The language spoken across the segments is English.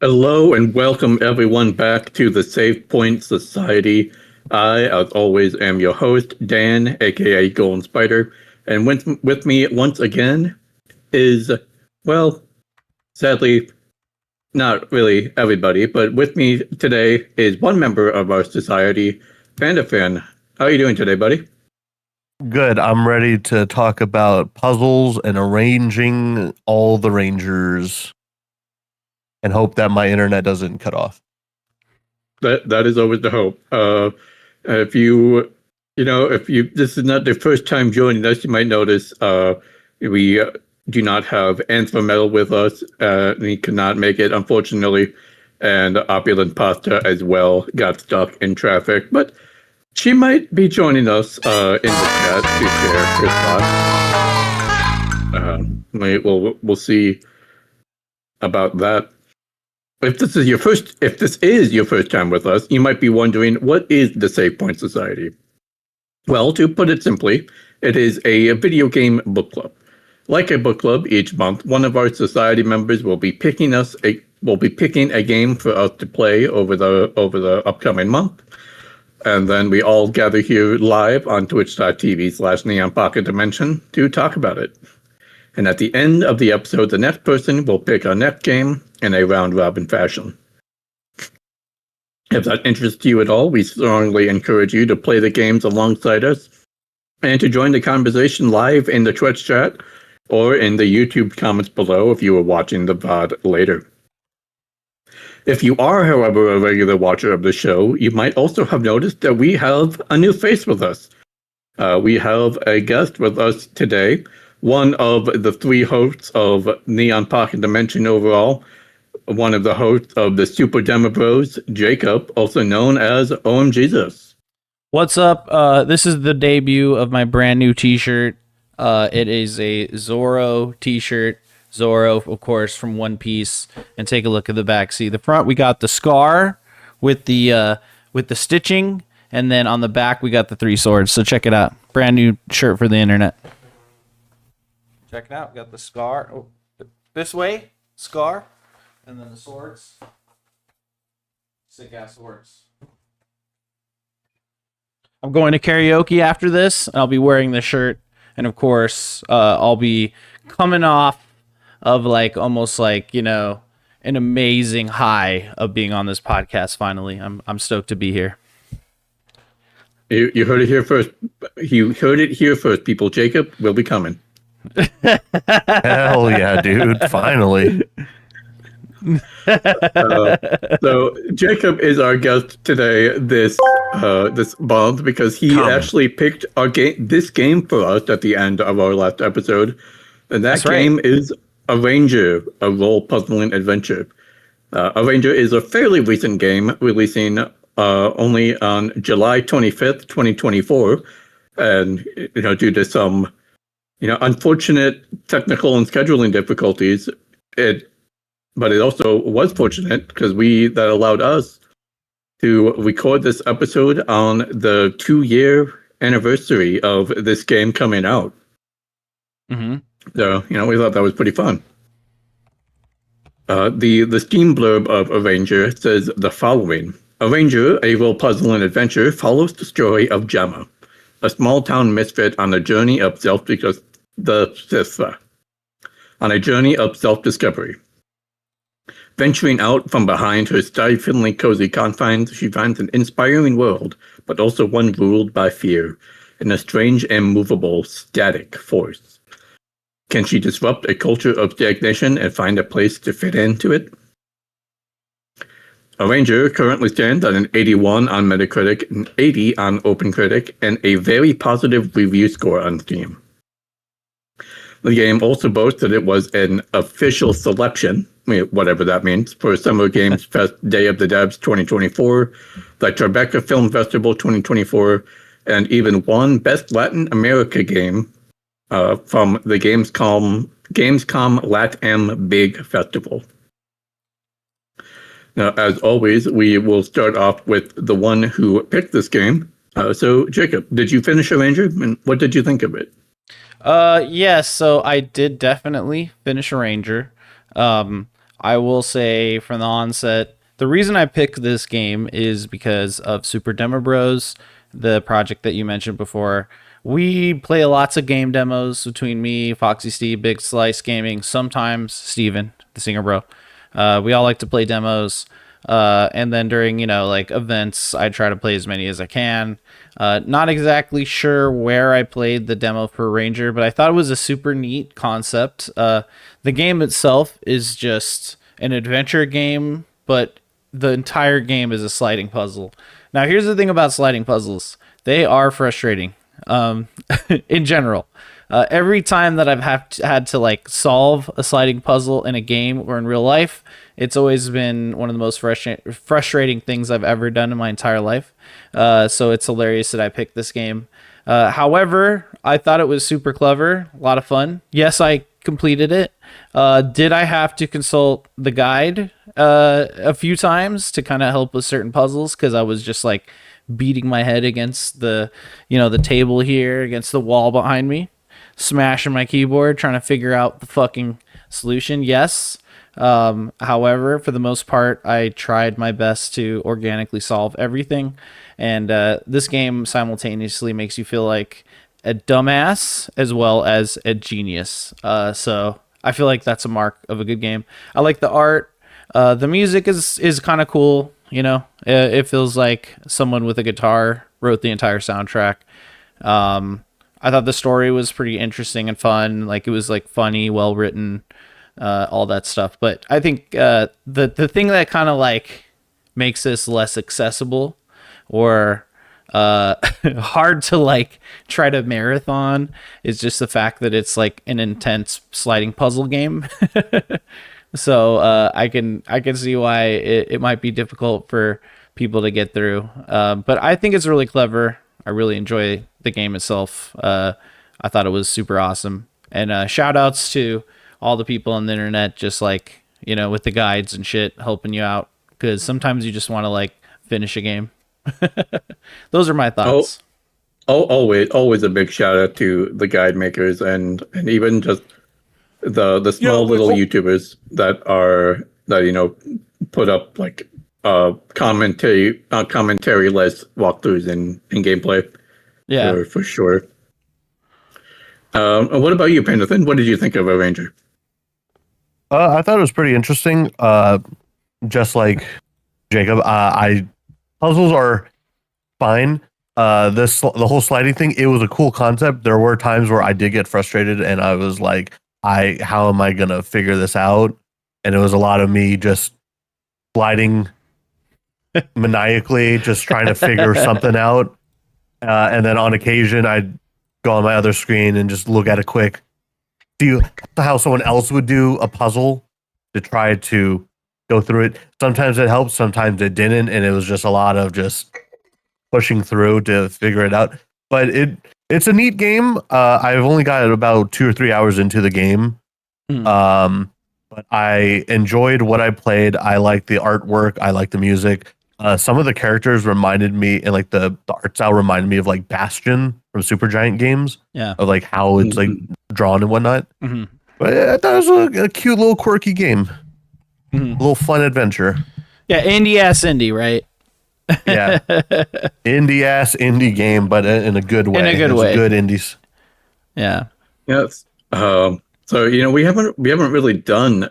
Hello and welcome everyone back to the Save Point Society. I, as always, am your host, Dan, aka Golden Spider, and with me once again is, well, sadly, not really everybody, but with me today is one member of our society, Pandafan. How are you doing today, buddy? Good. I'm ready to talk about puzzles and arranging all the rangers and hope that my internet doesn't cut off. That is always the hope. If if this is not the first time joining us, you might notice we do not have Anthem Metal with us. He could not make it, unfortunately, and Opulent Pasta as well got stuck in traffic. But she might be joining us in the chat to share her thoughts. We'll see about that. If this is your first time with us, you might be wondering, what is the Save Point Society? Well, to put it simply, it is a video game book club. Like a book club, each month, one of our society members will be picking a game for us to play over the upcoming month. And then we all gather here live on twitch.tv/Neon Pocket Dimension to talk about it. And at the end of the episode, the next person will pick our next game in a round-robin fashion. If that interests you at all, we strongly encourage you to play the games alongside us and to join the conversation live in the Twitch chat or in the YouTube comments below if you are watching the VOD later. If you are, however, a regular watcher of the show, you might also have noticed that we have a new face with us. We have a guest with us today, one of the three hosts of Neon Pocket Dimension overall, one of the hosts of the Super Demo Bros, Jacob, also known as OMJesus. What's up? This is the debut of my brand new t-shirt. It is a Zoro t-shirt. Zoro, of course, from One Piece. And take a look at the back. See, the front we got the scar with the stitching, and then on the back we got the three swords. So check it out. Brand new shirt for the internet. Check it out. Got the scar. Oh, this way, scar, and then the swords. Sick ass swords. I'm going to karaoke after this. I'll be wearing the shirt, and of course, I'll be coming off of almost an amazing high of being on this podcast. Finally, I'm stoked to be here. You heard it here first. You heard it here first, people. Jacob will be coming. Hell yeah, dude. Finally. So Jacob is our guest today this month because he actually picked this game for us at the end of our last episode, and that game is Arranger, a role puzzling adventure. Arranger is a fairly recent game, releasing only on July 25th, 2024, and due to some unfortunate technical and scheduling difficulties, but it also was fortunate because that allowed us to record this episode on the 2-year anniversary of this game coming out. Mm-hmm. So, we thought that was pretty fun. The Steam blurb of Arranger says the following. Arranger, a role puzzle and adventure, follows the story of Gemma, a small-town misfit on a journey of self-discovery. Venturing out from behind her stiflingly cozy confines, she finds an inspiring world, but also one ruled by fear, and a strange, immovable, static force. Can she disrupt a culture of stagnation and find a place to fit into it? Arranger currently stands at an 81 on Metacritic, an 80 on OpenCritic, and a very positive review score on Steam. The game also boasts that it was an official selection, whatever that means, for Summer Games Fest Day of the Devs 2024, the Tribeca Film Festival 2024, and even won Best Latin America Game from the Gamescom LatAm Big Festival. Now, as always, we will start off with the one who picked this game. So, Jacob, did you finish Arranger, and what did you think of it? Yes, so I did definitely finish Arranger. I will say from the onset, the reason I picked this game is because of Super Demo Bros, the project that you mentioned before. We play lots of game demos between me, Foxy Steve, Big Slice Gaming, sometimes Steven, the singer bro. We all like to play demos. And then during, like events, I try to play as many as I can. Not exactly sure where I played the demo for Ranger, but I thought it was a super neat concept. The game itself is just an adventure game, but the entire game is a sliding puzzle. Now, here's the thing about sliding puzzles. They are frustrating, in general. Every time that I've had to like solve a sliding puzzle in a game or in real life, it's always been one of the most frustrating things I've ever done in my entire life. So it's hilarious that I picked this game. However, I thought it was super clever, a lot of fun. Yes, I completed it. Did I have to consult the guide a few times to kind of help with certain puzzles? Because I was just like beating my head against the table here, against the wall behind me, smashing my keyboard, trying to figure out the fucking solution. Yes. However, for the most part, I tried my best to organically solve everything. And this game simultaneously makes you feel like a dumbass as well as a genius. So I feel like that's a mark of a good game. I like the art. The music is kind of cool. It feels like someone with a guitar wrote the entire soundtrack. I thought the story was pretty interesting and fun. Like it was like funny, well written, all that stuff. But I think the thing that kind of like makes this less accessible or hard to like try to marathon is just the fact that it's like an intense sliding puzzle game. So I can see why it might be difficult for people to get through. But I think it's really clever. I really enjoy the game itself. I thought it was super awesome. And shout outs to all the people on the internet, just like, with the guides and shit, helping you out. Because sometimes you just want to like finish a game. Those are my thoughts. Always a big shout out to the guide makers and even just the small little YouTubers that put up like commentary less walkthroughs in gameplay. Yeah, for sure. What about you, Pendleton? What did you think of a Ranger? I thought it was pretty interesting. Just like Jacob, puzzles are fine. The whole sliding thing, it was a cool concept. There were times where I did get frustrated and I was like, how am I gonna figure this out? And it was a lot of me just sliding maniacally, just trying to figure something out. And then on occasion, I'd go on my other screen and just look at it quick. See how someone else would do a puzzle to try to go through it. Sometimes it helped, sometimes it didn't, and it was just a lot of just pushing through to figure it out. But it's a neat game. I've only got about 2 or 3 hours into the game. But I enjoyed what I played. I liked the artwork. I liked the music. Some of the characters reminded me, and like the art style reminded me of like Bastion from Supergiant games. Yeah. Of like how it's like drawn and whatnot. Mm-hmm. But I thought it was a cute little quirky game. Mm-hmm. A little fun adventure. Yeah, indie, right? Yeah. Indie game, but in a good way. In a good way. Good indies. Yeah. Yes. So we haven't really done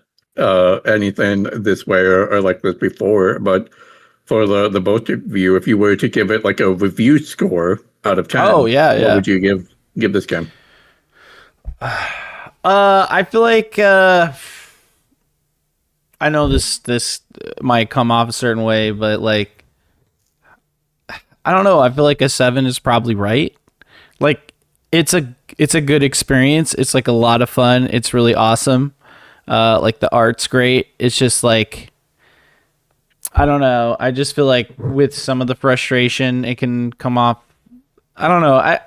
anything this way or like this before, but for the both of you, if you were to give it like a review score out of 10, what would you give this game? I feel like I know this might come off a certain way, but like I don't know. I feel like a 7 is probably right. Like it's a good experience. It's like a lot of fun. It's really awesome. Like the art's great. It's just like I don't know. I just feel like with some of the frustration, it can come off. I don't know. I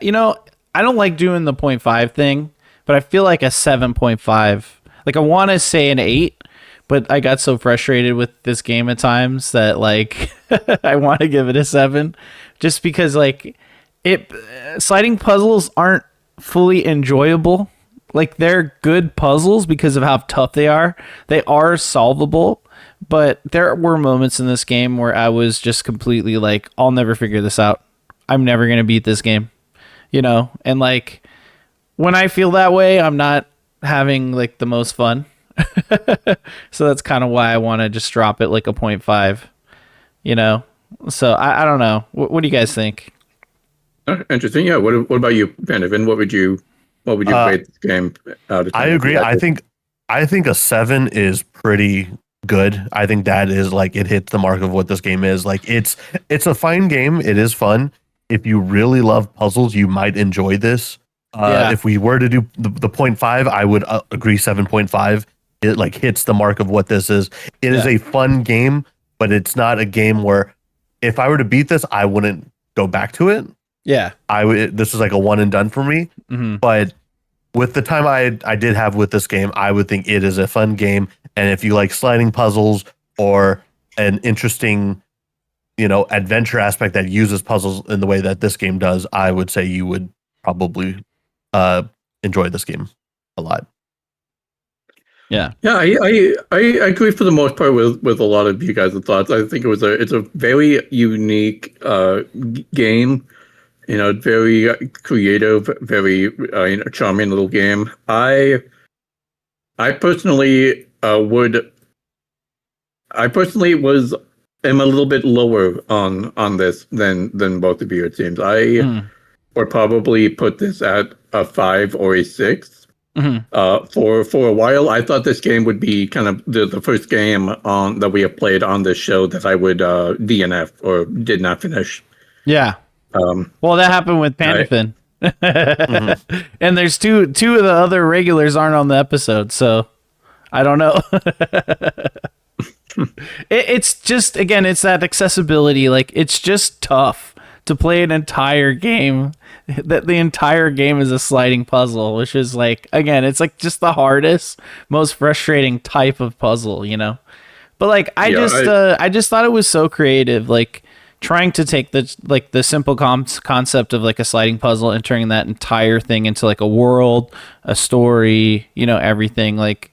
don't like doing the 0.5 thing, but I feel like a 7.5. Like I want to say an 8, but I got so frustrated with this game at times that like I want to give it a 7, just because like sliding puzzles aren't fully enjoyable. Like, they're good puzzles because of how tough they are. They are solvable, but there were moments in this game where I was just completely like, I'll never figure this out. I'm never going to beat this game, you know? And like, when I feel that way, I'm not having like the most fun. So that's kind of why I want to just drop it like a 0.5, you know? So I don't know. What do you guys think? Interesting. Yeah. What about you, Benjamin? What would you rate this game out of 10? I agree. I think a 7 is pretty good. I think that is like, it hits the mark of what this game is. Like, it's a fine game. It is fun. If you really love puzzles, you might enjoy this. If we were to do the 0.5, I would agree 7.5. It like hits the mark of what this is. It is a fun game, but it's not a game where if I were to beat this, I wouldn't go back to it. Yeah. This is like a one and done for me. Mm-hmm. But with the time I did have with this game, I would think it is a fun game. And if you like sliding puzzles or an interesting, adventure aspect that uses puzzles in the way that this game does, I would say you would probably enjoy this game a lot. Yeah, I agree for the most part with a lot of you guys' thoughts. I think it's a very unique game. Very creative, very charming little game. I personally am a little bit lower on this than both of you. It seems I would probably put this at a 5 or a 6. Mm-hmm. For a while, I thought this game would be kind of the first game that we have played on this show that I would DNF or did not finish. Yeah. Well, that happened with Pandafin. And there's two of the other regulars aren't on the episode, so I don't know. It's just, again, it's that accessibility. Like, it's just tough to play an entire game. That the entire game is a sliding puzzle, which is like, again, it's like just the hardest, most frustrating type of puzzle, But like, I just thought it was so creative, like trying to take the simple concept of like a sliding puzzle and turning that entire thing into like a world, a story, everything. Like,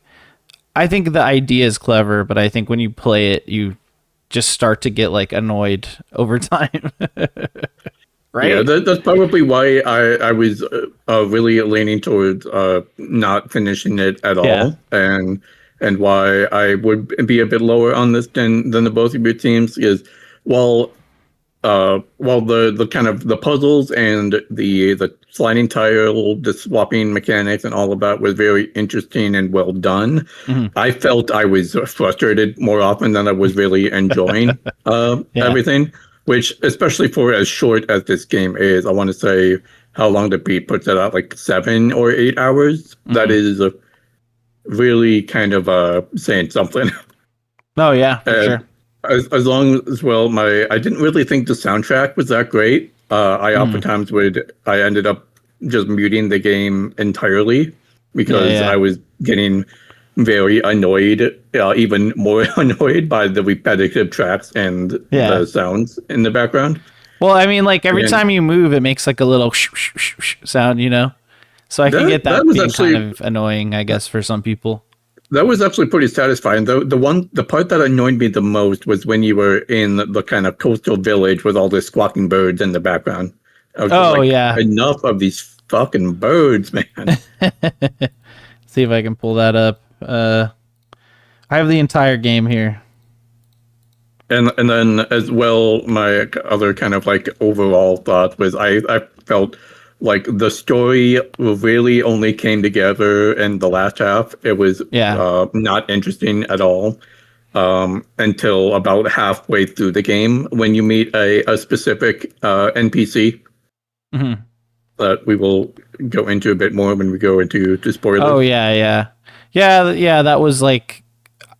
I think the idea is clever, but I think when you play it, you just start to get like annoyed over time. Right? Yeah, that's probably why I was really leaning towards not finishing it at all, and why I would be a bit lower on this than the both of your teams is while the kind of the puzzles and the sliding tile, the swapping mechanics and all of that was very interesting and well done. Mm-hmm. I felt I was frustrated more often than I was really enjoying everything. Which, especially for as short as this game is, I want to say how long the beat puts it out, like 7 or 8 hours. Mm-hmm. That is really kind of saying something. Oh yeah, for sure. As long as I didn't really think the soundtrack was that great. I oftentimes I ended up just muting the game entirely because I was getting very annoyed, even more annoyed by the repetitive tracks and the sounds in the background. Well, I mean, like every time you move, it makes like a little sound, So I can get that being actually kind of annoying, I guess, for some people. That was actually pretty satisfying. The part that annoyed me the most was when you were in the kind of coastal village with all the squawking birds in the background. Enough of these fucking birds, man. See if I can pull that up. I have the entire game here. And then as well, my other kind of like overall thought was I felt like the story really only came together in the last half. It was not interesting at all until about halfway through the game when you meet a specific NPC that we will go into a bit more when we go into spoilers. Oh, yeah. That was like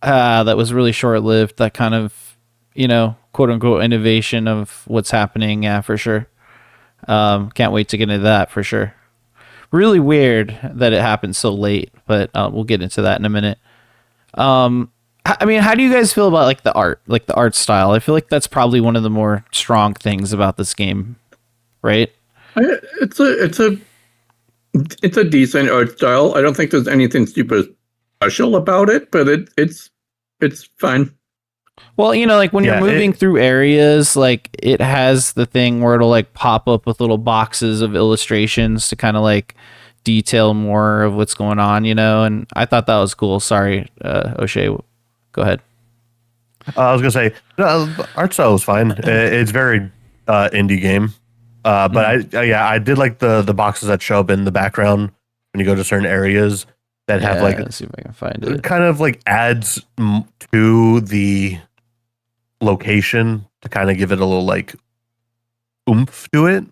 that was really short-lived. That kind of quote unquote innovation of what's happening. Yeah, for sure. Can't wait to get into that for sure. Really weird that it happened so late, but we'll get into that in a minute. I mean, how do you guys feel about like the art style? I feel like that's probably one of the more strong things about this game, right? It's a it's a decent art style. I don't think there's anything super special about it, but it's fine. Well, like when you're moving through areas, like it has the thing where it'll like pop up with little boxes of illustrations to kind of like detail more of what's going on, and I thought that was cool. Sorry, O'Shea, go ahead. I was gonna say art style is fine. It's very indie game, but I did like the boxes that show up in the background when you go to certain areas that have like, let's see if I can find it. Kind of like adds to the location to kind of give it a little like oomph to it.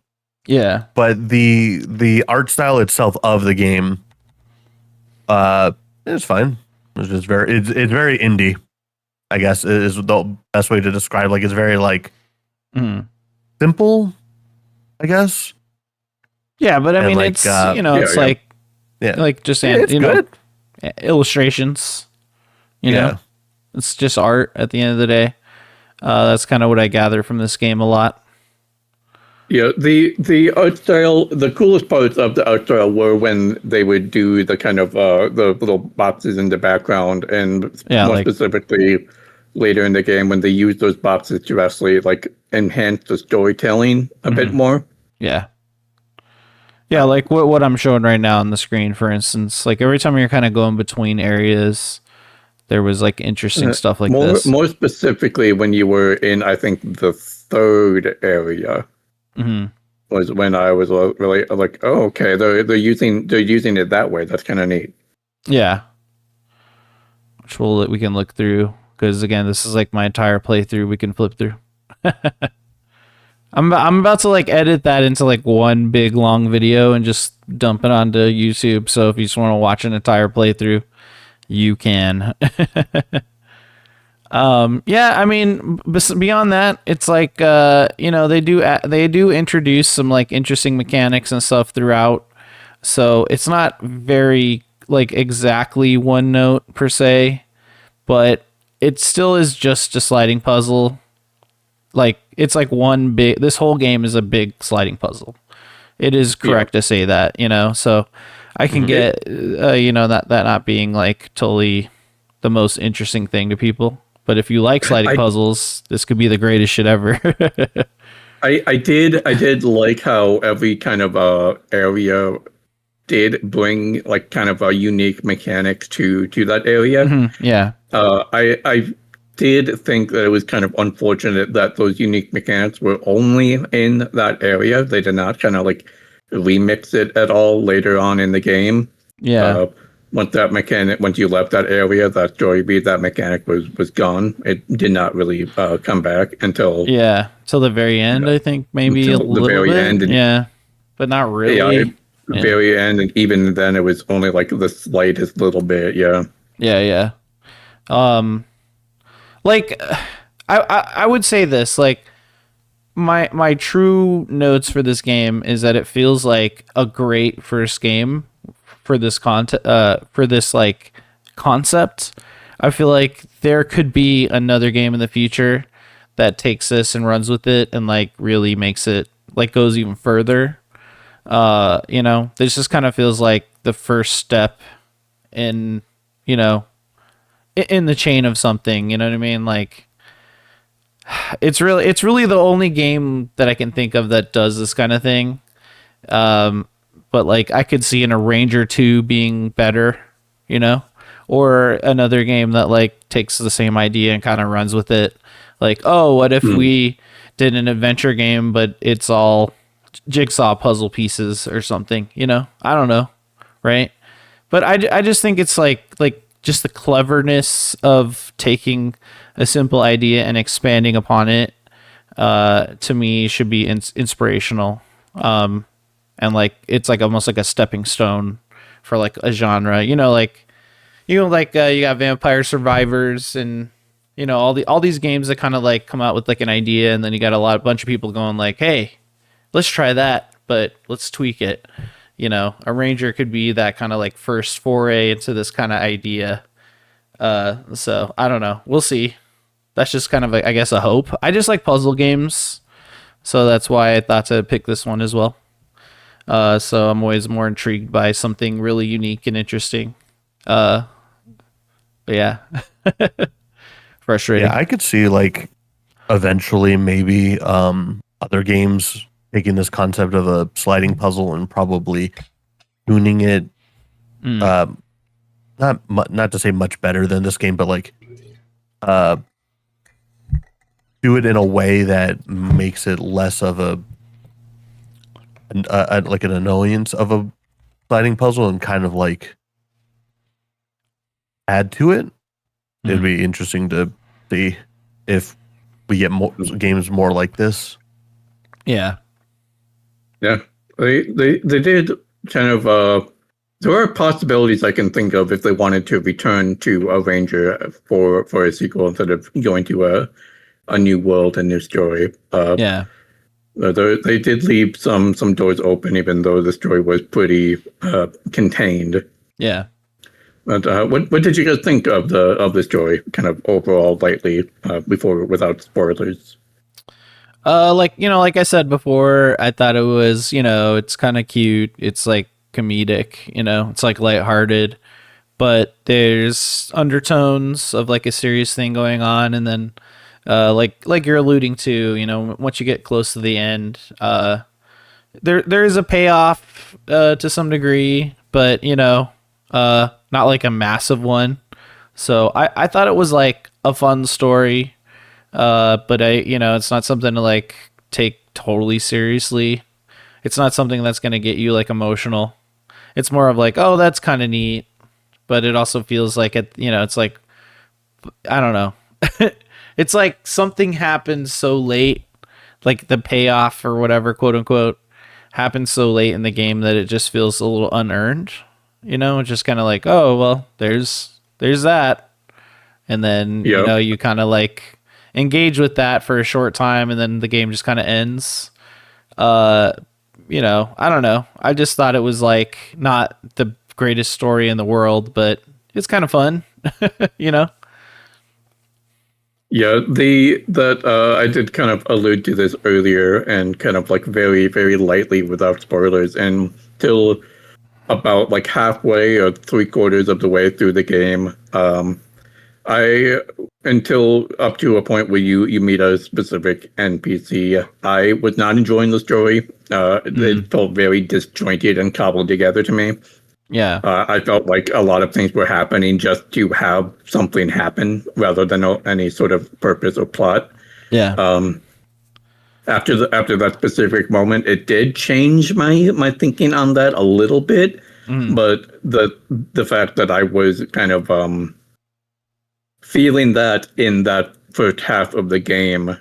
Yeah, but the art style itself of the game, is fine. It's just it's very indie, I guess is the best way to describe. Like it's very like simple, I guess. Yeah, but I mean, like, it's like just good illustrations. It's just art at the end of the day. That's kind of what I gather from this game a lot. Yeah, the art style, the coolest parts of the art style were when they would do the kind of the little boxes in the background, and more specifically later in the game when they use those boxes to actually like enhance the storytelling a bit more. Yeah. Yeah, like what I'm showing right now on the screen, for instance, like every time you're kind of going between areas, there was like interesting stuff like this. More specifically, when you were in, I think, the third area. Was when I was really like, oh, okay, they're using it that way. That's kind of neat. Yeah, which we can look through, because again, this is like my entire playthrough. We can flip through. I'm about to like edit that into like one big long video and just dump it onto YouTube. So if you just want to watch an entire playthrough, you can. Yeah, I mean, beyond that, it's like they do introduce some like interesting mechanics and stuff throughout, so it's not very like exactly one note per se, but it still is just a sliding puzzle. Like it's like this whole game is a big sliding puzzle. It is correct to say that, so I can get that not being like totally the most interesting thing to people. But if you like sliding puzzles, this could be the greatest shit ever. I did like how every kind of area did bring like kind of a unique mechanics to that area. Yeah. I did think that it was kind of unfortunate that those unique mechanics were only in that area. They did not kind of like remix it at all later on in the game. Yeah. Once you left that area, that story beat, that mechanic was gone. It did not really come back until till the very end. I think maybe a little bit. And, but not really. The very end, and even then, it was only like the slightest little bit. Yeah. Like I would say this, like my true notes for this game is that it feels like a great first game for this like concept. I feel like there could be another game in the future that takes this and runs with it and like really makes it like goes even further. This just kind of feels like the first step in the chain of something, you know what I mean? Like it's really the only game that I can think of that does this kind of thing. But like I could see an Arranger 2 being better, or another game that like takes the same idea and kind of runs with it. Like, oh, what if we did an adventure game, but it's all jigsaw puzzle pieces or something, I don't know. Right. But I just think it's like just the cleverness of taking a simple idea and expanding upon it, to me should be inspirational. And like it's like almost like a stepping stone for like a genre, you got Vampire Survivors and all these games that kind of like come out with like an idea, and then you got a bunch of people going like, hey, let's try that, but let's tweak it. Arranger could be that kind of like first foray into this kind of idea. So I don't know, we'll see. That's just kind of I guess a hope. I just like puzzle games, so that's why I thought to pick this one as well. So I'm always more intrigued by something really unique and interesting. But yeah, frustrating. Yeah, I could see like eventually maybe other games taking this concept of a sliding puzzle and probably tuning it Mm. not to say much better than this game, but like uh do it in a way that makes it less of like an annoyance of a sliding puzzle and kind of like add to it. It'd be interesting to see if we get more games more like this. Yeah. Yeah, they did kind of. There are possibilities I can think of if they wanted to return to a Ranger for a sequel instead of going to a new world and new story. Yeah. They did leave some doors open, even though the story was pretty contained. Yeah. But what did you guys think of the story, kind of overall, lightly, without spoilers? Like I said before, I thought it was, it's kind of cute. It's like comedic, it's like lighthearted, but there's undertones of like a serious thing going on, and then like you're alluding to, once you get close to the end, there is a payoff to some degree, but not like a massive one. So I thought it was like a fun story. But it's not something to like take totally seriously. It's not something that's going to get you like emotional. It's more of like, oh, that's kind of neat, but it also feels like it's like, I don't know. It's like something happened so late, like the payoff or whatever, quote unquote, happened so late in the game that it just feels a little unearned. It's just kind of like, oh, well, there's that. And then, Yep. you kind of like engage with that for a short time, and then the game just kind of ends. I don't know. I just thought it was like not the greatest story in the world, but it's kind of fun, you know? Yeah, I did kind of allude to this earlier and kind of like very, very lightly without spoilers until about like halfway or three-quarters of the way through the game. I until up to a point where you meet a specific NPC, I was not enjoying the story. It felt very disjointed and cobbled together to me. Yeah. I felt like a lot of things were happening just to have something happen rather than any sort of purpose or plot. Yeah. After that specific moment, it did change my thinking on that a little bit. But the fact that I was kind of feeling that in that first half of the game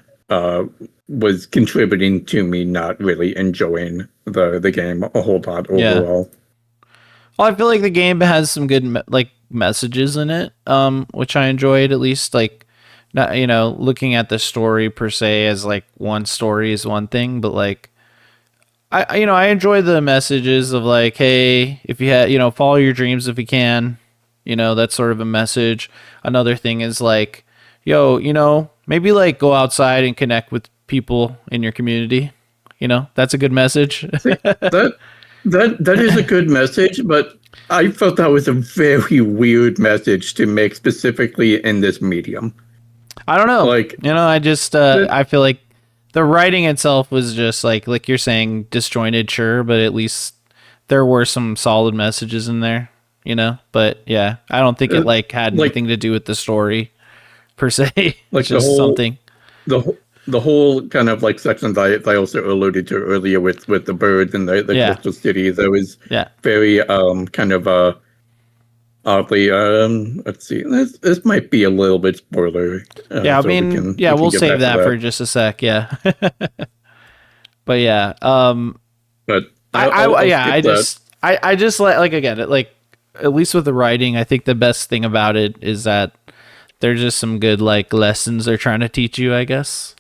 was contributing to me not really enjoying the game a whole lot overall. Well, I feel like the game has some good messages in it, which I enjoyed, at least. Like, not looking at the story per se as like one story is one thing, but like I enjoy the messages of like, hey, if you had follow your dreams if you can, that's sort of a message. Another thing is like, yo, maybe like go outside and connect with people in your community. That's a good message. That is a good message, but I felt that was a very weird message to make specifically in this medium. I don't know. Like, I just I feel like the writing itself was just like you're saying, disjointed, sure, but at least there were some solid messages in there, But yeah, I don't think it like had anything to do with the story per se. Like just something. The whole kind of like section that I also alluded to earlier with the birds and the coastal city, that was very kind of oddly let's see, this might be a little bit spoiler. Yeah, I mean, we'll save that for just a sec. Yeah. But yeah, but I just like again, like at least with the writing, I think the best thing about it is that there's just some good like lessons they're trying to teach you, I guess,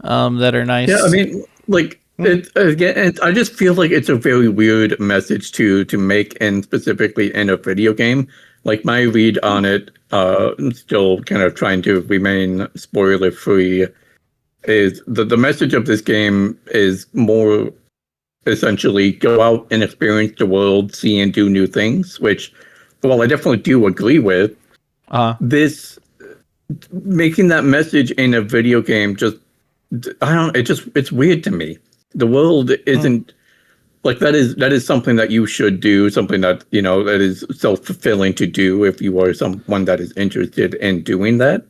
that are nice. Yeah, I mean, like I just feel like it's a very weird message to make, and specifically in a video game. Like my read on it, still kind of trying to remain spoiler free, is the message of this game is more essentially go out and experience the world, see and do new things, which, well, I definitely do agree with. This making that message in a video game it's weird to me. The world isn't like that is something that you should do, something that, that is self-fulfilling to do if you are someone that is interested in doing that.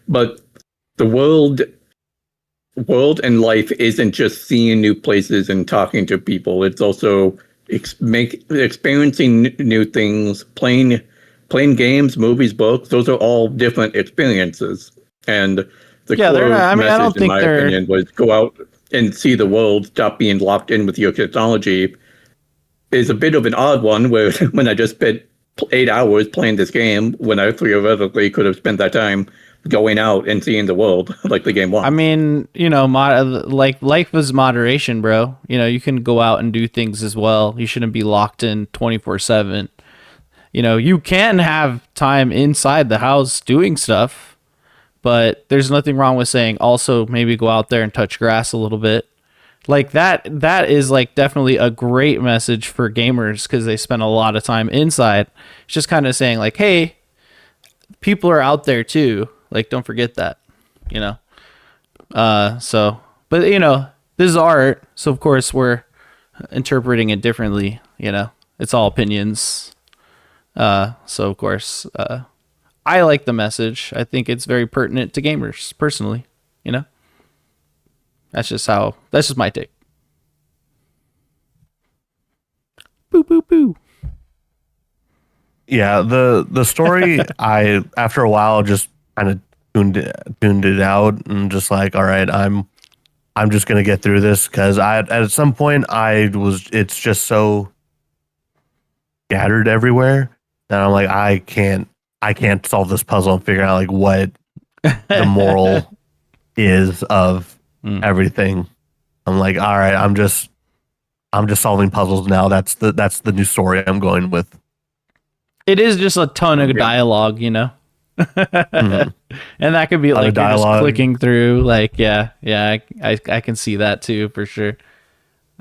But the world and life isn't just seeing new places and talking to people. It's also experiencing new things, playing games, movies, books. Those are all different experiences. And the core message, in my opinion, was go out and see the world, stop being locked in with your technology, is a bit of an odd one where when I just spent 8 hours playing this game, when I theoretically could have spent that time going out and seeing the world like the game wants. I mean, like life is moderation, bro. You can go out and do things as well. You shouldn't be locked in 24/7. You can have time inside the house doing stuff. But there's nothing wrong with saying also maybe go out there and touch grass a little bit. Like that is like definitely a great message for gamers because they spend a lot of time inside. It's just kind of saying like, hey, people are out there too. Like, don't forget that, but this is art. So of course we're interpreting it differently, it's all opinions. So of course, I like the message. I think it's very pertinent to gamers, personally. That's just my take. Boo, boo, boo. Yeah, the story, I, after a while, just kind of tuned it out and just like, all right, I'm just going to get through this because at some point it's just so scattered everywhere that I'm like, I can't solve this puzzle and figure out like what the moral is of everything. I'm like, all right, I'm just solving puzzles now. That's the new story I'm going with. It is just a ton of dialogue, mm-hmm. And that could be like you're just clicking through. Like, I can see that too for sure.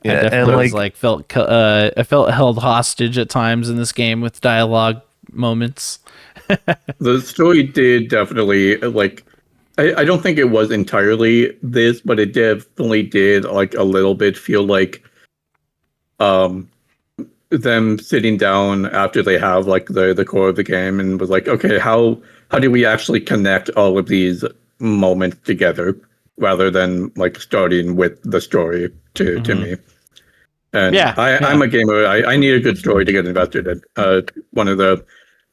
Yeah, I definitely I felt held hostage at times in this game with dialogue moments. The story did definitely, like, I don't think it was entirely this, but it definitely did, like, a little bit feel like them sitting down after they have, like, the core of the game and was like, okay, how do we actually connect all of these moments together rather than, like, starting with the story to me. And I'm a gamer. I need a good story to get invested in. One of the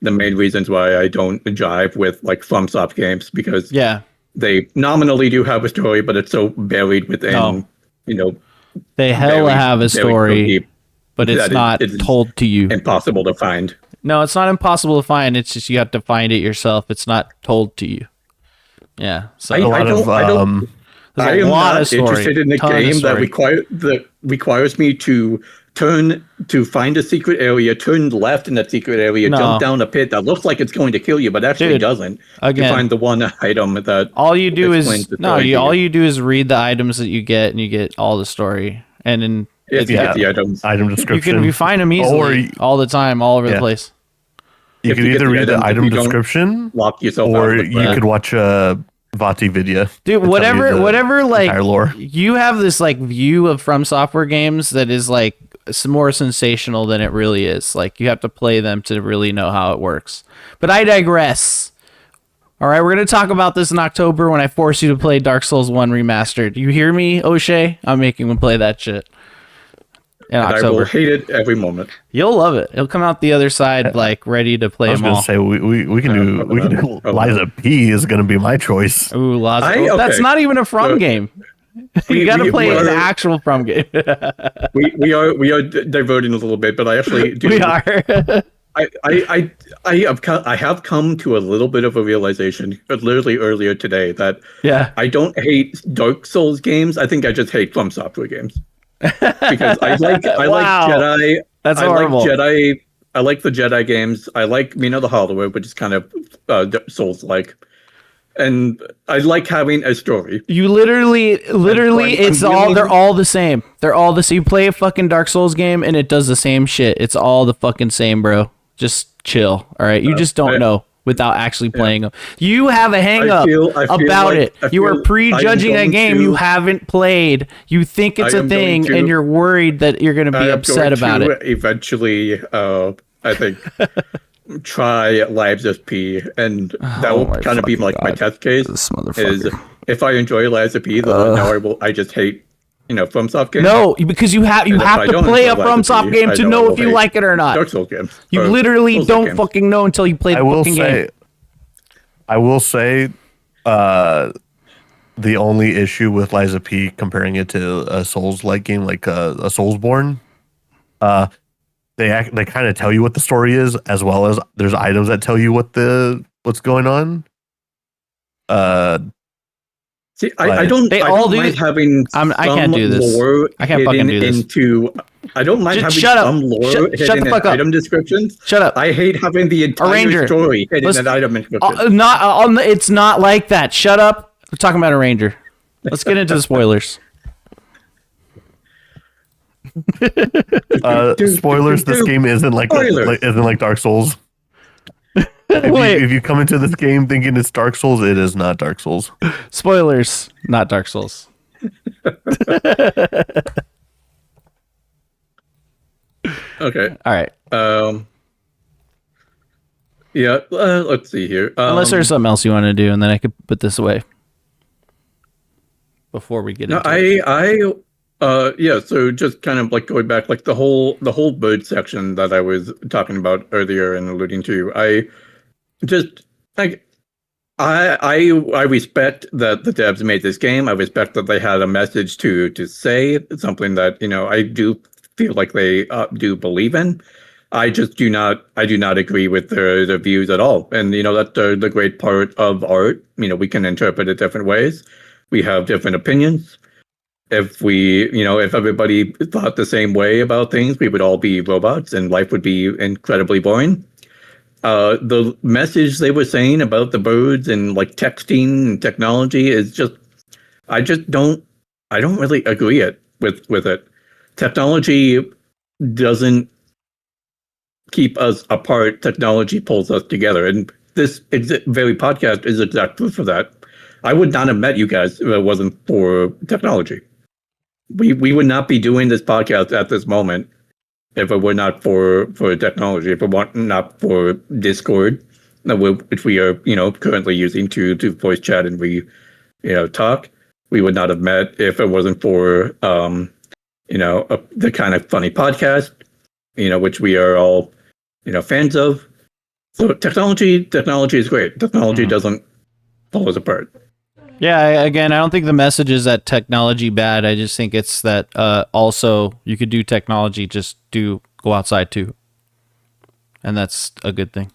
main reasons why I don't jive with like FromSoft games because they nominally do have a story, but it's so buried within, they have a story, but it's not told to you. Impossible to find. No, it's not impossible to find. It's just you have to find it yourself. It's not told to you. Yeah. So I am not interested in a game that requires me to find a secret area, turn left in that secret area, jump down a pit that looks like it's going to kill you, but actually doesn't. Again, to find the one item that all you do is read the items that you get, and you get all the story. And then the item description. You find them easily all the time, all over the place. You can either read the item description, lock yourself or you could watch a Vati video. Dude, whatever, like, lore. You have this, like, view of From Software games that is, like, more sensational than it really is. Like, you have to play them to really know how it works. But I digress. All right, we're going to talk about this in October when I force you to play Dark Souls 1 Remastered. You hear me, O'Shea? I'm making him play that shit. In October. I will hate it every moment. You'll love it. It'll come out the other side, like, ready to play them all. I was going to say, we can do Liza P is going to be my choice. Ooh, Liza. That's not even a From game. You got to play an actual From game. we are diverting a little bit, but I actually do. We are. I have come to a little bit of a realization, literally earlier today, that I don't hate Dark Souls games. I think I just hate From Software games. Because I like Jedi. That's horrible. I like the Jedi games. I like the Hollower, which is kind of Souls-like. and I like having a story. You literally, they're all the same. They're all the same. You play a fucking Dark Souls game and it does the same shit. It's all the fucking same, bro. Just chill, all right? You just don't know without actually playing them. You have a hang up about it. You are prejudging a game you haven't played. You think it's a thing and you're worried that you're going to be upset about it. Eventually, I think, try Lives SP, and that will kind of be like my test case. Is if I enjoy Lives SP, then now I just hate FromSoft games. No, because you have to play a FromSoft game to know if you like it or not. Dark Souls games. You literally don't fucking know until you play the fucking game. I will say, the only issue with Liza P comparing it to a Souls-like game like a Soulsborne, they kind of tell you what the story is, as well as there's items that tell you what's going on. See, I don't mind having I can't do this. Lore I can't fucking do this. I don't mind having some lore hidden in item descriptions. Shut up. I hate having the entire story hidden in item descriptions. It's not like that. Shut up. We're talking about a ranger. Let's get into the spoilers. Spoilers. This game isn't like Dark Souls. If you come into this game thinking it's Dark Souls, it is not Dark Souls. Spoilers, not Dark Souls. Okay. All right. Yeah. Let's see here. Unless there's something else you want to do, and then I could put this away before we get into it. Yeah, so just kind of like going back, like the whole bird section that I was talking about earlier and alluding to, I respect that the devs made this game. I respect that they had a message to say, something that I do feel like they do believe in. I do not agree with their views at all. And that's the great part of art. We can interpret it different ways. We have different opinions. If everybody thought the same way about things, we would all be robots and life would be incredibly boring. The message they were saying about the birds and like texting and technology is just, I don't really agree with it. Technology doesn't keep us apart. Technology pulls us together. And this very podcast is exact proof of that. I would not have met you guys if it wasn't for technology. We would not be doing this podcast at this moment if it were not for technology, if it were not for Discord, which we are currently using to voice chat and we talk. We would not have met if it wasn't for the kind of funny podcast which we are all fans of. So technology is great. Technology doesn't pull us apart. Yeah, again, I don't think the message is that technology bad. I just think it's that also you could do technology, just go outside too. And that's a good thing.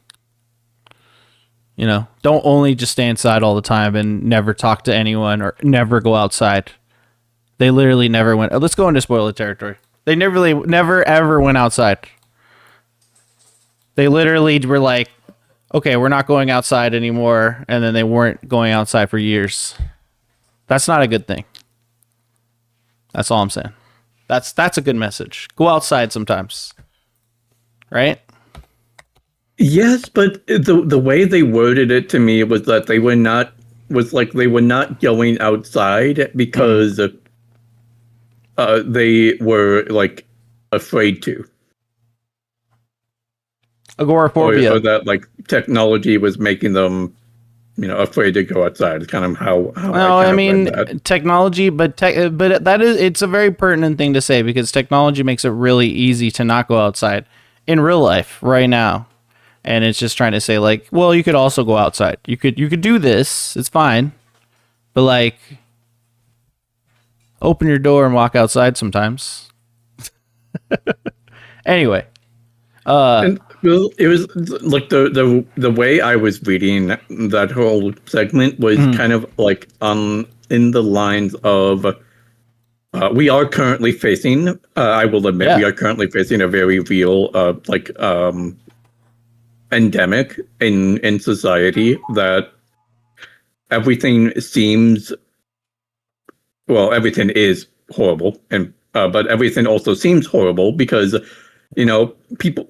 Don't only just stay inside all the time and never talk to anyone or never go outside. They literally never went. Let's go into spoiler territory. They never ever went outside. They literally were like, okay, we're not going outside anymore, and then they weren't going outside for years. That's not a good thing. That's all I'm saying. That's a good message. Go outside sometimes. Right? Yes, but the way they worded it to me was that they were not going outside because they were like afraid to. Agoraphobia. Or that like technology was making them, afraid to go outside. It's kind of how. Well, I mean, technology, but it's a very pertinent thing to say because technology makes it really easy to not go outside in real life right now, and it's just trying to say like, well, you could also go outside. You could do this. It's fine, but like, open your door and walk outside sometimes. Anyway. Well, it was like the way I was reading that whole segment was kind of like in the lines of we are currently facing. I will admit we are currently facing a very real endemic in society that everything seems everything is horrible, and but everything also seems horrible because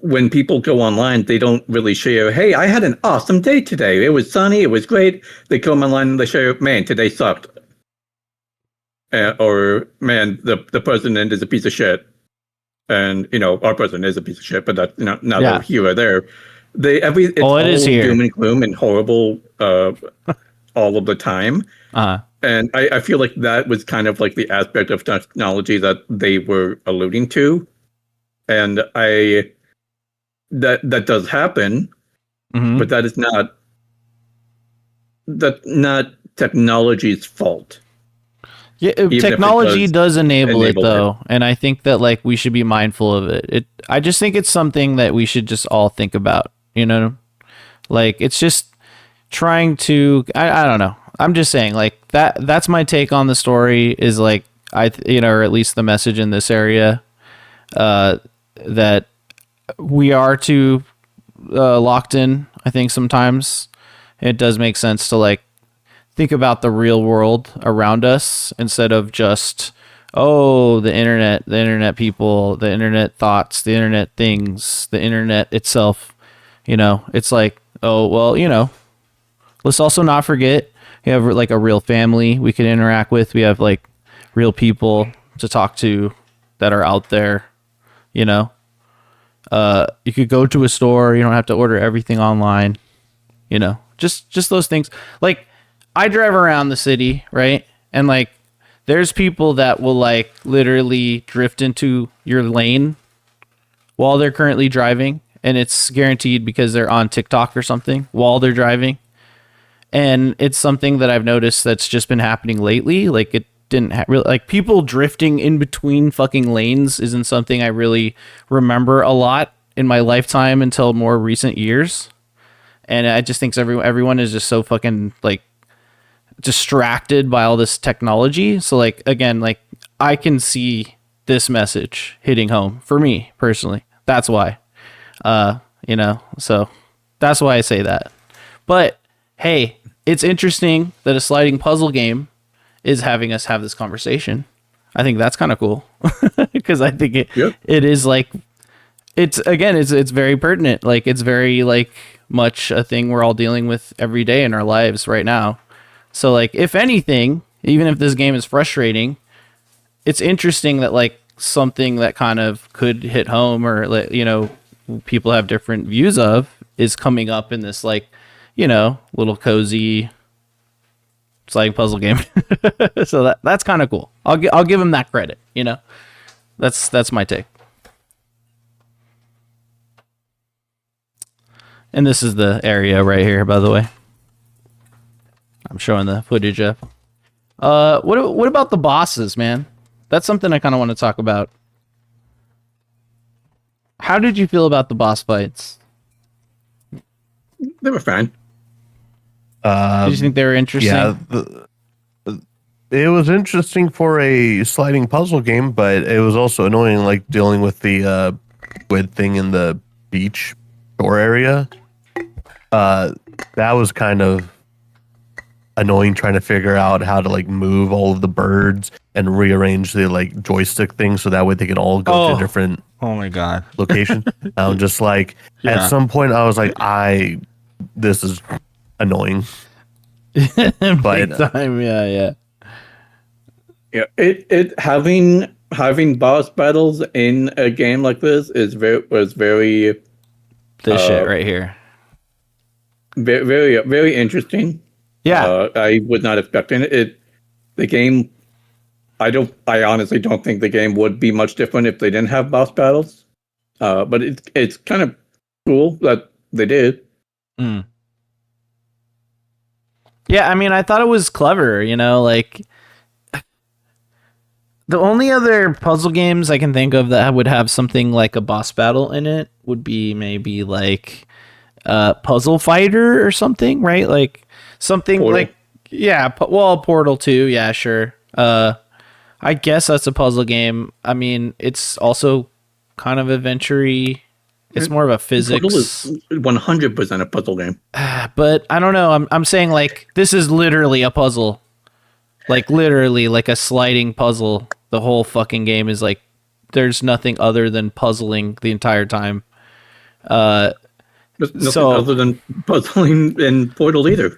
when people go online, they don't really share, hey, I had an awesome day today. It was sunny. It was great. They come online and they share, man, today sucked. Or, man, the president is a piece of shit. And, our president is a piece of shit, but that's neither here or there. It's all doom and gloom and horrible all of the time. And I feel like that was kind of like the aspect of technology that they were alluding to. And that does happen, but that is not technology's fault. Yeah, technology does enable it though, and I think that like we should be mindful of it. I just think it's something that we should just all think about. Like it's just trying to. I don't know. I'm just saying like that. That's my take on the story. Is like or at least the message in this area, that we are too locked in. I think sometimes it does make sense to like think about the real world around us instead of just the internet people, the internet thoughts, the internet things, the internet itself. It's like, let's also not forget we have like a real family we can interact with. We have like real people to talk to that are out there. You could go to a store. You don't have to order everything online. Just those things. Like I drive around the city, right? And like there's people that will like literally drift into your lane while they're currently driving, and it's guaranteed because they're on TikTok or something while they're driving. And it's something that I've noticed that's just been happening lately. Like it didn't really like people drifting in between fucking lanes isn't something I really remember a lot in my lifetime until more recent years. And I just think everyone is just so fucking like distracted by all this technology. So like again, like I can see this message hitting home for me personally. That's why. So that's why I say that. But hey, it's interesting that a sliding puzzle game is having us have this conversation. I think that's kind of cool because I think it is like it's very pertinent. Like it's very like much a thing we're all dealing with every day in our lives right now. So like if anything, even if this game is frustrating, it's interesting that like something that kind of could hit home or people have different views of is coming up in this like little cozy sliding puzzle game. So that's kind of cool. I'll give him that credit. That's my take. And this is the area right here, by the way. I'm showing the footage of. What about the bosses, man? That's something I kind of want to talk about. How did you feel about the boss fights? They were fine. Did you think they were interesting? Yeah, it was interesting for a sliding puzzle game, but it was also annoying, like dealing with the squid thing in the beach shore area. That was kind of annoying, trying to figure out how to like move all of the birds and rearrange the like joystick thing so that way they could all go to different locations. I'm just like at some point I was like, this is annoying. But big time, yeah. It having boss battles in a game like this was very this shit right here. Very, very, very interesting. Yeah, I was not expecting it. The game, I honestly don't think the game would be much different if they didn't have boss battles. But it's kind of cool that they did. Mm. Yeah, I mean, I thought it was clever. Like the only other puzzle games I can think of that would have something like a boss battle in it would be maybe like Puzzle Fighter or something, right? Like something Portal. Like Portal 2, yeah, sure. I guess that's a puzzle game. I mean, it's also kind of adventure-y It's more of a Portal is physics. 100% a puzzle game. But I don't know. I'm saying like this is literally a puzzle. Like literally like a sliding puzzle. The whole fucking game is like there's nothing other than puzzling the entire time. There's nothing other than puzzling in Portal either.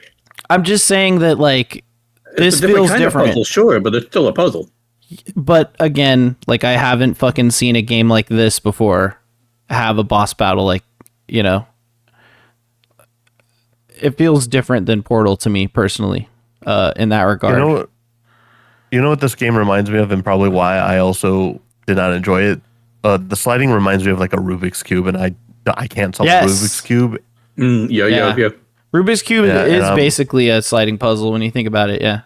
I'm just saying that like It's this a different feels kind different. of puzzle, sure, but it's still a puzzle. But again, like I haven't fucking seen a game like this before have a boss battle like, you know. It feels different than Portal to me personally, in that regard. You know what this game reminds me of, and probably why I also did not enjoy it. The sliding reminds me of like a Rubik's Cube, and I can't solve a Rubik's Cube. Yeah. Rubik's Cube is and, basically a sliding puzzle when you think about it. Yeah.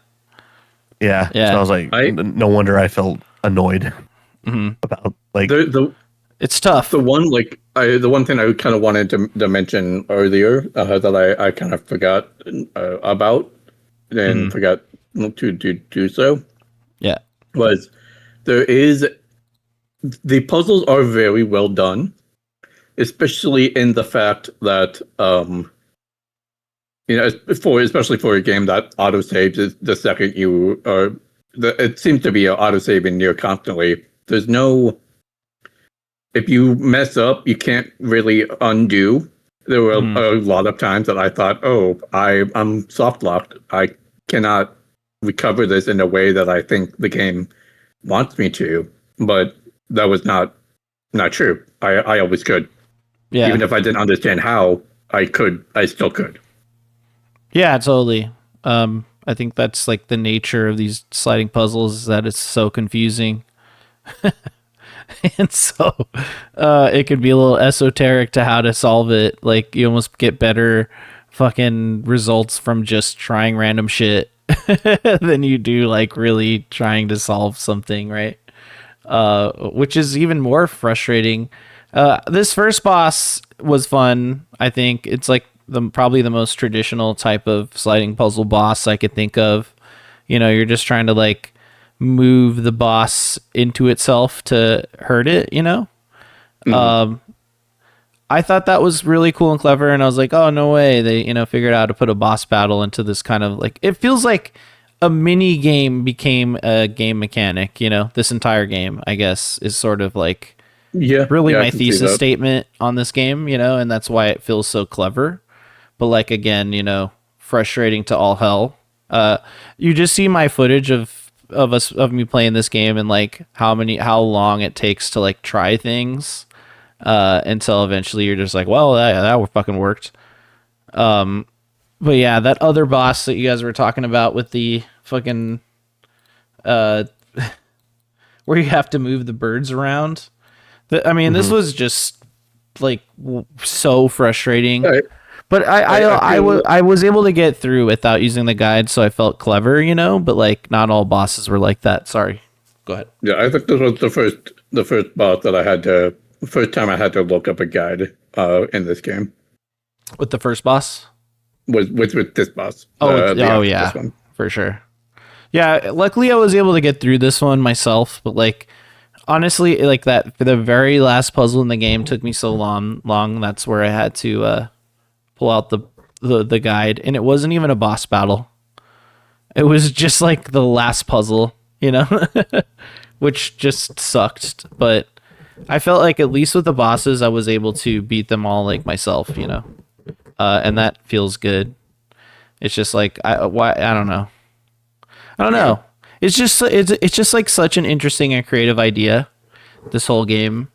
Yeah. So I was like, no wonder I felt annoyed about like it's tough. The one thing I kind of wanted to mention earlier that I kind of forgot about and forgot to do so. Yeah. Was the puzzles are very well done, especially in the fact that especially for a game that auto saves is the second you are. It seems to be auto saving near constantly. There's no. If you mess up, you can't really undo. There were a lot of times that I thought, I'm soft locked. I cannot recover this in a way that I think the game wants me to. But that was not true. I always could. Yeah. Even if I didn't understand how, I still could. Yeah, totally. I think that's like the nature of these sliding puzzles is that it's so confusing. And so it could be a little esoteric to how to solve it. Like you almost get better fucking results from just trying random shit than you do like really trying to solve something, right? Which is even more frustrating. This first boss was fun. I think it's like probably the most traditional type of sliding puzzle boss I could think of. You know, you're just trying to like move the boss into itself to hurt it, you know? I thought that was really cool and clever, and I was like, oh, no way. They, figured out how to put a boss battle into this kind of like, it feels like a mini game became a game mechanic, this entire game, I guess, is sort of like really my thesis statement on this game, and that's why it feels so clever. But like, again, frustrating to all hell. You just see my footage of me playing this game and like how long it takes to like try things until eventually you're just like, well, that fucking worked. But yeah, that other boss that you guys were talking about with the fucking where you have to move the birds around. This was just like so frustrating. Right. But I was able to get through without using the guide, so I felt clever, but like not all bosses were like that. Sorry. Go ahead. Yeah, I think this was the first boss that first time I had to look up a guide in this game. With the first boss? With this boss. Yeah, for sure. Yeah, luckily I was able to get through this one myself, but like honestly, like that for the very last puzzle in the game took me so long. That's where I had to pull out the guide, and it wasn't even a boss battle. It was just like the last puzzle, which just sucked. But I felt like at least with the bosses, I was able to beat them all like myself, and that feels good. It's just like I don't know. It's just like such an interesting and creative idea. This whole game,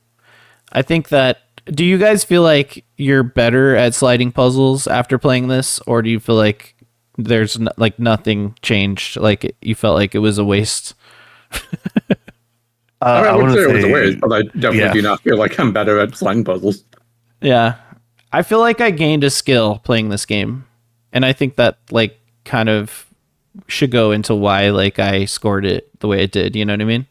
I think that. Do you guys feel like you're better at sliding puzzles after playing this, or do you feel like there's like nothing changed? Like you felt like it was a waste? I wouldn't say it was a waste, but I definitely do not feel like I'm better at sliding puzzles. Yeah, I feel like I gained a skill playing this game, and I think that like kind of should go into why like I scored it the way it did. You know what I mean?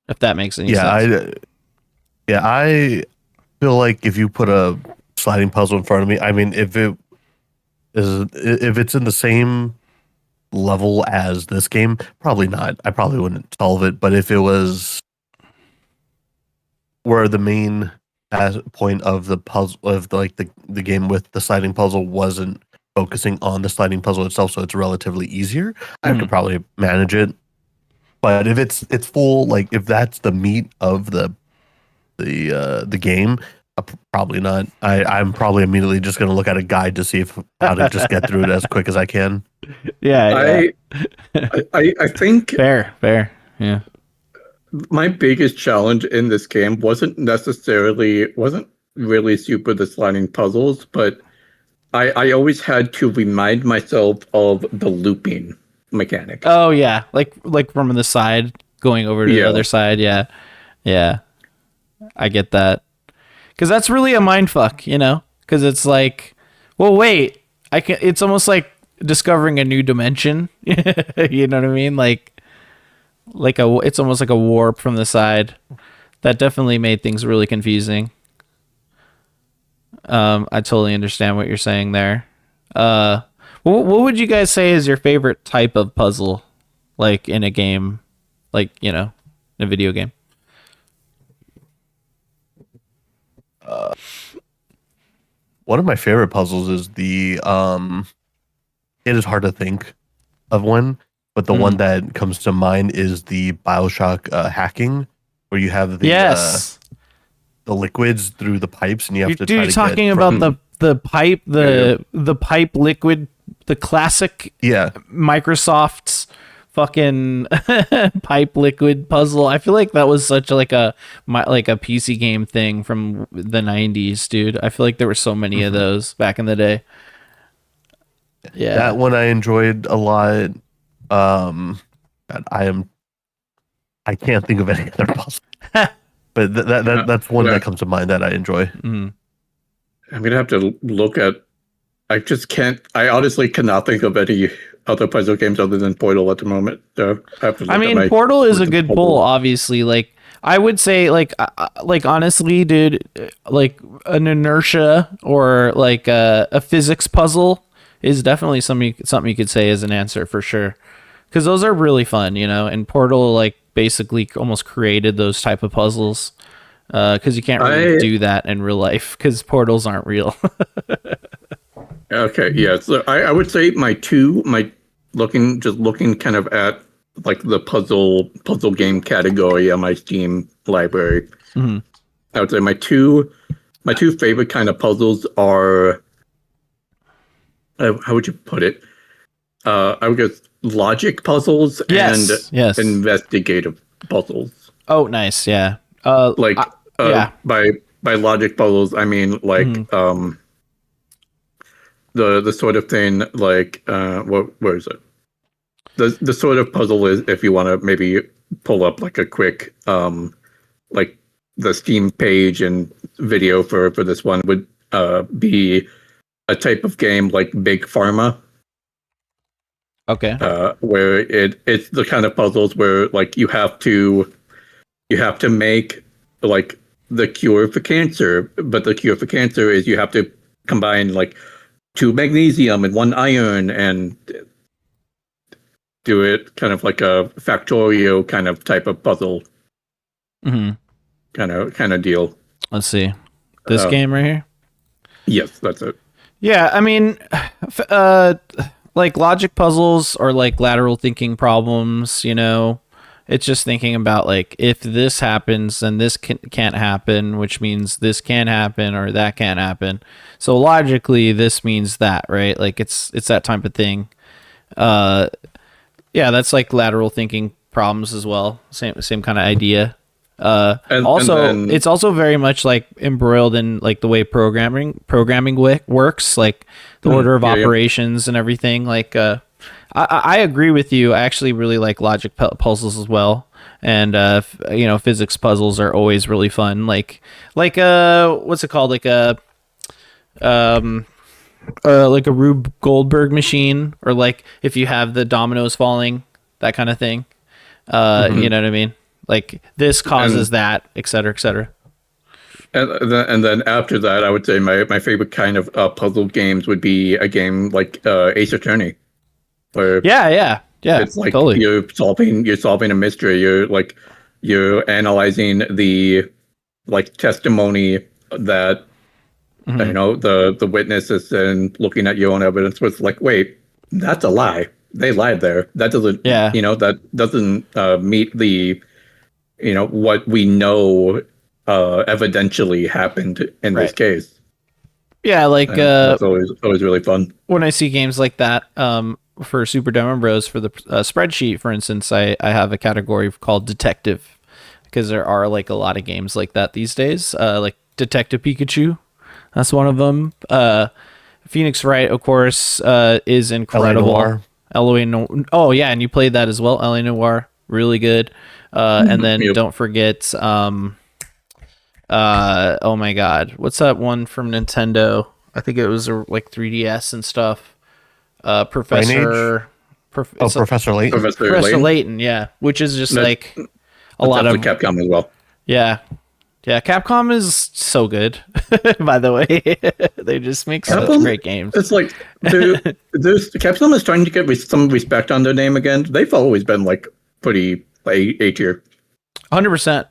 If that makes any sense. I feel like if you put a sliding puzzle in front of me, if it's in the same level as this game, probably not. I probably wouldn't solve it. But if it was where the main point of the puzzle of like the game with the sliding puzzle wasn't focusing on the sliding puzzle itself, so it's relatively easier. I could probably manage it. But if it's full, like if that's the meat of the game, probably not. I'm probably immediately just gonna look at a guide to see how to just get through it as quick as I can. Yeah. I think Fair. Yeah. my biggest challenge in this game wasn't really super the sliding puzzles, but I always had to remind myself of the looping mechanic. Oh yeah, like from the side going over to the other side. Yeah. I get that. Because that's really a mind fuck, you know? Because it's like, well, wait, it's almost like discovering a new dimension. You know what I mean? It's almost like a warp from the side. That definitely made things really confusing. I totally understand what you're saying there. What would you guys say is your favorite type of puzzle, like in a game, like, you know, in a video game? One of my favorite puzzles is the it is hard to think of one, but the one that comes to mind is the BioShock hacking, where you have the liquids through the pipes, and you have to try to get talking about the pipe, the pipe liquid, the classic Microsoft's fucking pipe liquid puzzle. I feel like that was such like a PC game thing from the 90s, dude. I feel like there were so many of those back in the day. Yeah, that one I enjoyed a lot. I can't think of any other puzzle, but that's one that comes to mind that I enjoy. I'm gonna have to look at. I honestly cannot think of any other puzzle games other than Portal at the moment. So I mean, Portal is a good pull, obviously. Like, I would say, like honestly, dude, like an inertia or like a physics puzzle is definitely something you could say as an answer for sure, because those are really fun, you know. And Portal like basically almost created those type of puzzles, because you can't really do that in real life because portals aren't real. Okay, yeah. So I would say looking kind of at like the puzzle game category on my Steam library. I would say my two favorite kind of puzzles are, how would you put it? I would guess logic puzzles and investigative puzzles. Oh, nice, yeah. By logic puzzles, I mean like the sort of thing like where is it? The sort of puzzle is, if you want to maybe pull up like a quick like the Steam page and video for this one would be a type of game like Big Pharma. Okay. Where it's the kind of puzzles where like you have to make like the cure for cancer, but the cure for cancer is you have to combine like 2 magnesium and 1 iron and do it kind of like a Factorio kind of type of puzzle. Kind of deal. Let's see. This game right here? Yes, that's it. Yeah, I mean, like logic puzzles or like lateral thinking problems, you know, it's just thinking about like, if this happens, then this can't happen, which means this can happen or that can't happen. So logically, this means that, right? Like it's that type of thing. Yeah, that's like lateral thinking problems as well. Same kind of idea. It's also very much like embroiled in like the way programming works, like the order of operations and everything. Like, I agree with you. I actually really like logic puzzles as well, and you know, physics puzzles are always really fun. Like what's it called? Like a Rube Goldberg machine, or like if you have the dominoes falling, that kind of thing. You know what I mean? Like this causes that, et cetera, et cetera. And then after that, I would say my favorite kind of puzzle games would be a game like Ace Attorney, where it's like totally. you're solving a mystery. You're analyzing the like testimony that the witnesses and looking at your own evidence was like, wait, that's a lie. They lied there. That doesn't that doesn't meet the what we know evidentially happened in this case. Yeah, like that's always really fun. When I see games like that, for Super Demo Bros for the spreadsheet, for instance, I have a category called detective because there are like a lot of games like that these days, like Detective Pikachu. That's one of them. Phoenix Wright, of course, is incredible. LA Noire. Oh yeah, and you played that as well. LA Noire, really good. And then don't forget, oh my God, what's that one from Nintendo? I think it was like 3DS and stuff. Professor Layton. Professor Layton, yeah, which is just like a lot of Capcom as well. Yeah, Capcom is so good. By the way, they just make such great games. It's like Capcom is trying to get some respect on their name again. They've always been like pretty A tier. 100%.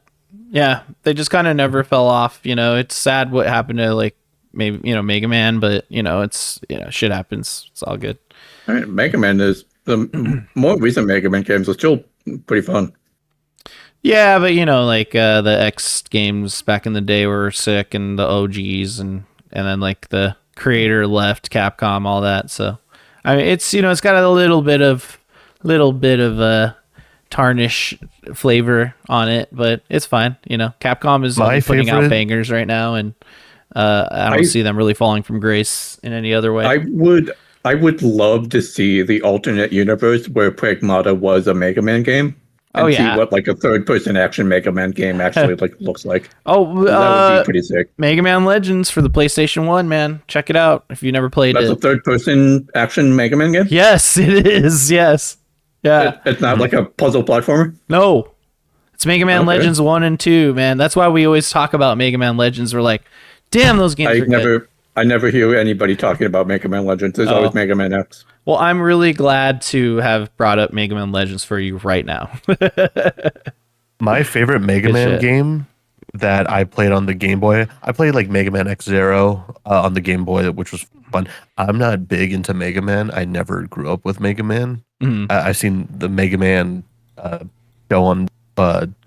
Yeah, they just kind of never fell off. It's sad what happened to like maybe Mega Man, but it's shit happens. It's all good. All right, Mega Man is the more recent Mega Man games are still pretty fun. Yeah, but like the X games back in the day were sick, and the OGs, and then like the creator left Capcom, all that. So I mean, it's it's got a little bit of a tarnish flavor on it, but it's fine. Capcom is putting out bangers right now, and I don't see them really falling from grace in any other way. I would love to see the alternate universe where Pragmata was a Mega Man game. And see what like a third-person action Mega Man game actually looks like. Oh, that would be pretty sick. Mega Man Legends for the PlayStation 1, man. Check it out if you never played it. That's a third-person action Mega Man game? Yes, it is. Yes. Yeah. It's not like a puzzle platformer? No. It's Mega Man Legends 1 and 2, man. That's why we always talk about Mega Man Legends. We're like, damn, those games are good. I never hear anybody talking about Mega Man Legends. There's always Mega Man X. Well, I'm really glad to have brought up Mega Man Legends for you right now. My favorite Mega Man game that I played on the Game Boy, I played like Mega Man X-Zero on the Game Boy, which was fun. I'm not big into Mega Man. I never grew up with Mega Man. Mm-hmm. I've seen the Mega Man show on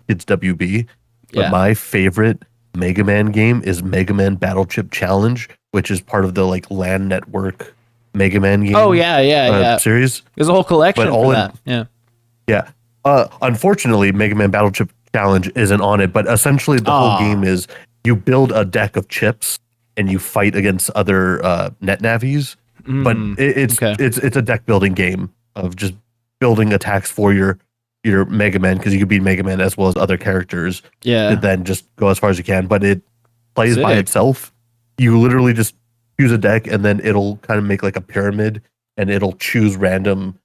Kids WB, but my favorite Mega Man game is Mega Man Battle Chip Challenge, which is part of the like LAN network Mega Man game. Oh yeah. Series. There's a whole collection for that. Yeah. Unfortunately, Mega Man Battle Chip Challenge isn't on it, but essentially the whole game is you build a deck of chips and you fight against other net navies. But it's a deck building game of just building attacks for your Mega Man, because you can beat Mega Man as well as other characters. Yeah. And then just go as far as you can. But it plays by itself. You literally just choose a deck, and then it'll kind of make like a pyramid, and it'll choose random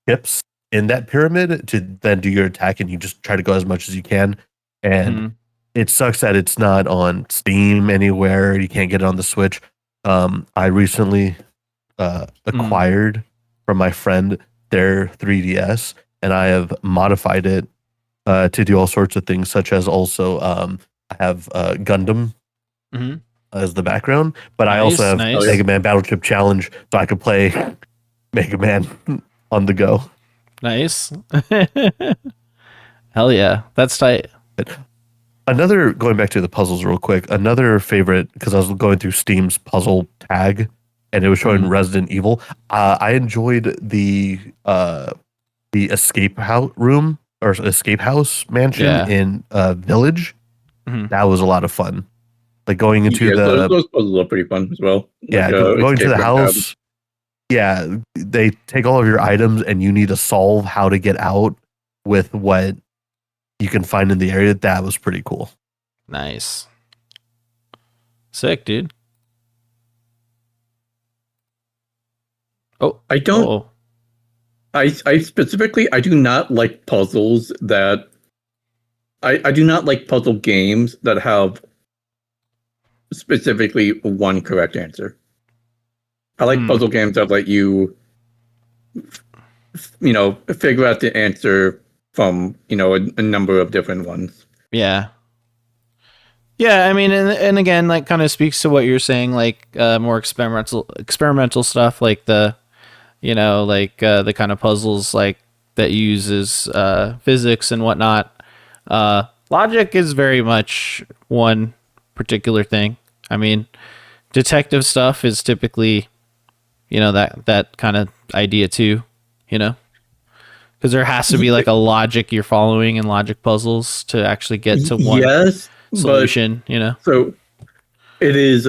chips in that pyramid to then do your attack, and you just try to go as much as you can. And it sucks that it's not on Steam anywhere. You can't get it on the Switch. I recently acquired from my friend their 3DS, and I have modified it to do all sorts of things, such as also I have Gundam as the background, but I also have Mega Man Battle Chip Challenge, so I could play Mega Man on the go. Nice. Hell yeah, that's tight. Another, going back to the puzzles real quick, another favorite, because I was going through Steam's puzzle tag, and it was showing Resident Evil. I enjoyed the escape house room or escape house mansion in Village. That was a lot of fun. Like going into those puzzles are pretty fun as well. Yeah, going to the house. Yeah, they take all of your items, and you need to solve how to get out with what you can find in the area. That was pretty cool. Nice. Sick, dude. Oh, I don't. Oh. I specifically, I do not like puzzles that. I do not like puzzle games that have specifically one correct answer. I like puzzle games that let you, figure out the answer from, a number of different ones. Yeah. Yeah, I mean, and again, like, kind of speaks to what you're saying, like, more experimental stuff, like the kind of puzzles, like, that uses physics and whatnot. Logic is very much one particular thing. I mean, detective stuff is typically, that kind of idea too, because there has to be like a logic you're following in logic puzzles to actually get to one Yes, solution, so it is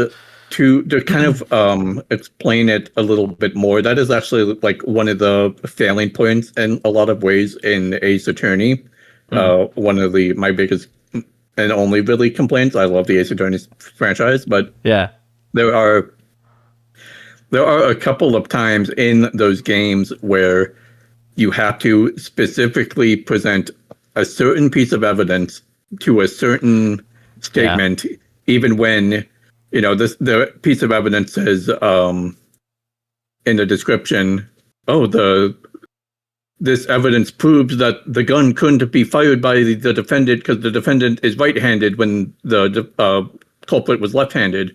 to kind of explain it a little bit more. That is actually like one of the failing points in a lot of ways in Ace Attorney. One of my biggest and only really complaints. I love the Ace Attorney franchise, but Yeah. there are a couple of times in those games where you have to specifically present a certain piece of evidence to a certain statement, even when the piece of evidence says in the description, this evidence proves that the gun couldn't be fired by the defendant because the defendant is right-handed when the culprit was left-handed.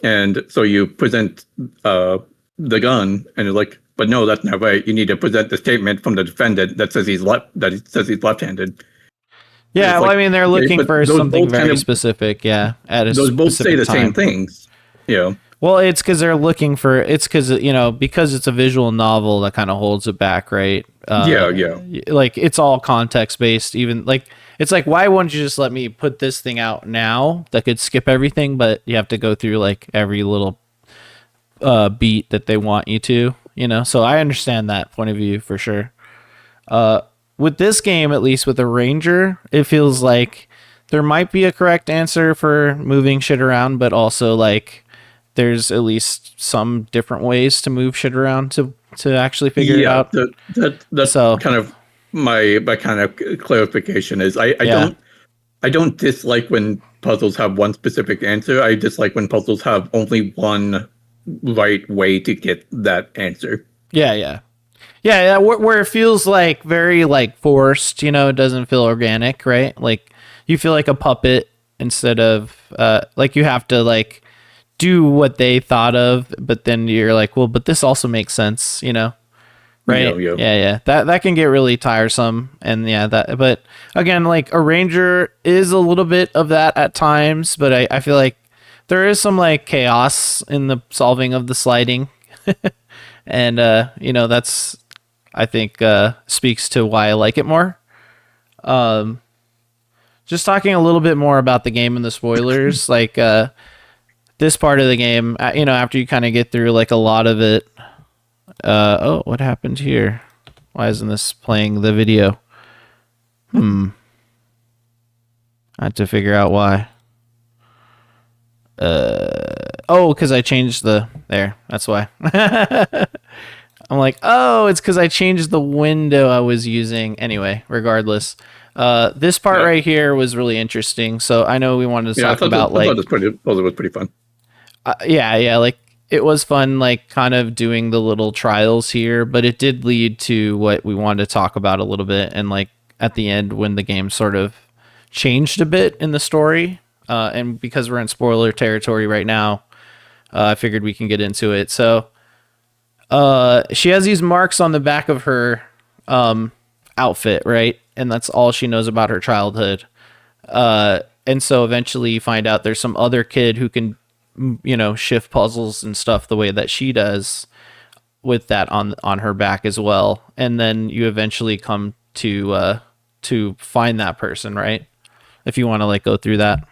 And so you present the gun, and you're like, but no, that's not right. You need to present the statement from the defendant that says he's left-handed. Yeah, well, I mean, they're looking for something very specific. Yeah, those both say the same things. Yeah. Well, it's because they're looking for. It's because because it's a visual novel that kind of holds it back, right? Yeah. Like, it's all context based. Even like, it's like, why wouldn't you just let me put this thing out now that could skip everything, but you have to go through like every little beat that they want you to, So I understand that point of view for sure. With this game, at least with the Ranger, it feels like there might be a correct answer for moving shit around, but also like there's at least some different ways to move shit around to actually figure it out. That's so, kind of my kind of clarification is I don't dislike when puzzles have one specific answer. I dislike when puzzles have only one right way to get that answer. Yeah, where it feels like very like forced, it doesn't feel organic, right? Like you feel like a puppet instead of like you have to like do what they thought of, but then you're like, well, but this also makes sense, right? Yeah. That can get really tiresome, and but again, like a Ranger is a little bit of that at times, but I feel like there is some like chaos in the solving of the sliding, and that's, I think, speaks to why I like it more. Just talking a little bit more about the game and the spoilers, like this part of the game, after you kind of get through like a lot of it. What happened here? Why isn't this playing the video? I had to figure out why. Because I changed there. That's why. I'm like, it's because I changed the window I was using. Anyway, regardless. This part right here was really interesting. So I know we wanted to talk about I thought it was pretty fun. Yeah, like it was fun, like kind of doing the little trials here, but it did lead to what we wanted to talk about a little bit, and like at the end when the game sort of changed a bit in the story, and because we're in spoiler territory right now, I figured we can get into it. So she has these marks on the back of her outfit, right? And that's all she knows about her childhood. And so eventually you find out there's some other kid who can shift puzzles and stuff the way that she does with that on her back as well. And then you eventually come to find that person, right? If you want to like go through that.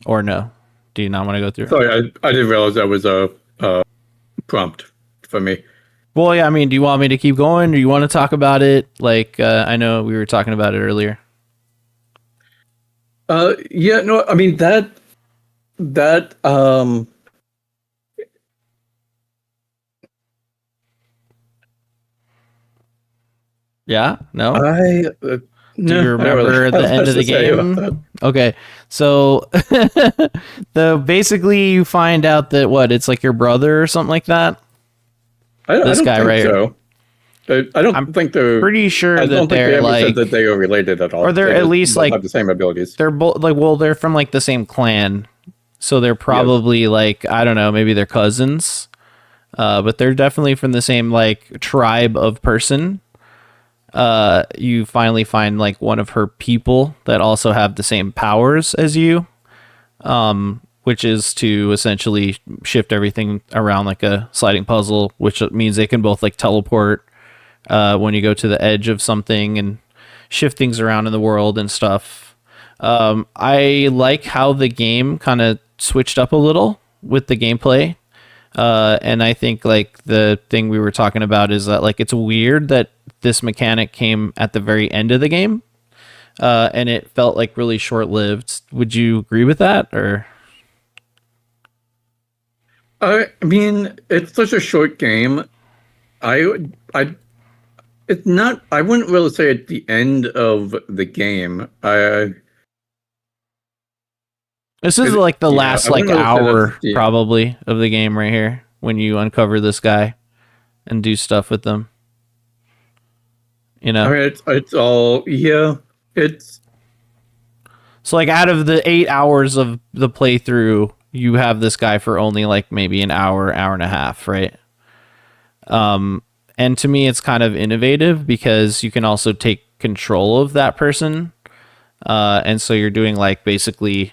Or no? Do you not want to go through it? Sorry, I didn't realize that was a prompt for me. Well, yeah, I mean, do you want me to keep going, or do you want to talk about it? Like, I know we were talking about it earlier. Yeah, no, I mean that Yeah, no. Do you remember the end of the game? Okay, so basically you find out that it's like your brother or something like that. This guy right here. I don't think they're. Pretty sure I that don't think they they're ever said like, that they are related at all. or they're They at just least both like have the same abilities. they're both like, well, they're from like the same clan, so they're probably like, I don't know, maybe they're cousins. But they're definitely from the same like tribe of person. You finally find like one of her people that also have the same powers as you, which is to essentially shift everything around like a sliding puzzle, which means they can both like teleport when you go to the edge of something and shift things around in the world and stuff. I like how the game kind of switched up a little with the gameplay. And I think like the thing we were talking about is that like it's weird that this mechanic came at the very end of the game, and it felt like really short-lived. Would you agree with that, or? I mean, it's such a short game. It's not. I wouldn't really say at the end of the game. This is like the last I like wouldn't really say that's hour probably of the game right here when you uncover this guy and do stuff with them. You know, I mean, it's all It's so like out of the 8 hours of the playthrough, you have this guy for only like maybe an hour, hour and a half, right? And to me, it's kind of innovative because you can also take control of that person, and so you're doing like basically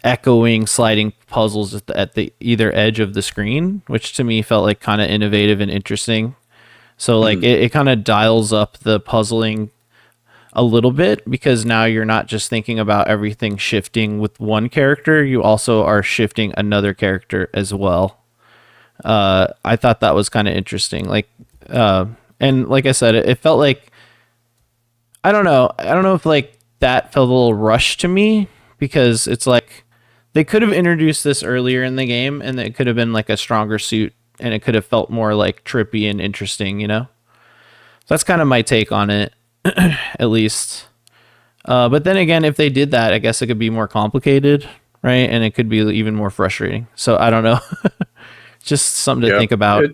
echoing sliding puzzles at the either edge of the screen, which to me felt like kind of innovative and interesting. So like it kind of dials up the puzzling a little bit because now you're not just thinking about everything shifting with one character, you also are shifting another character as well. I thought that was kind of interesting. Like, and like I said, it felt like, I don't know if like that felt a little rushed to me because it's like they could have introduced this earlier in the game and it could have been like a stronger suit and it could have felt more like trippy and interesting, you know? That's kind of my take on it, at least. But then again, if they did that, I guess it could be more complicated, right? And it could be even more frustrating. So I don't know. Just something to think about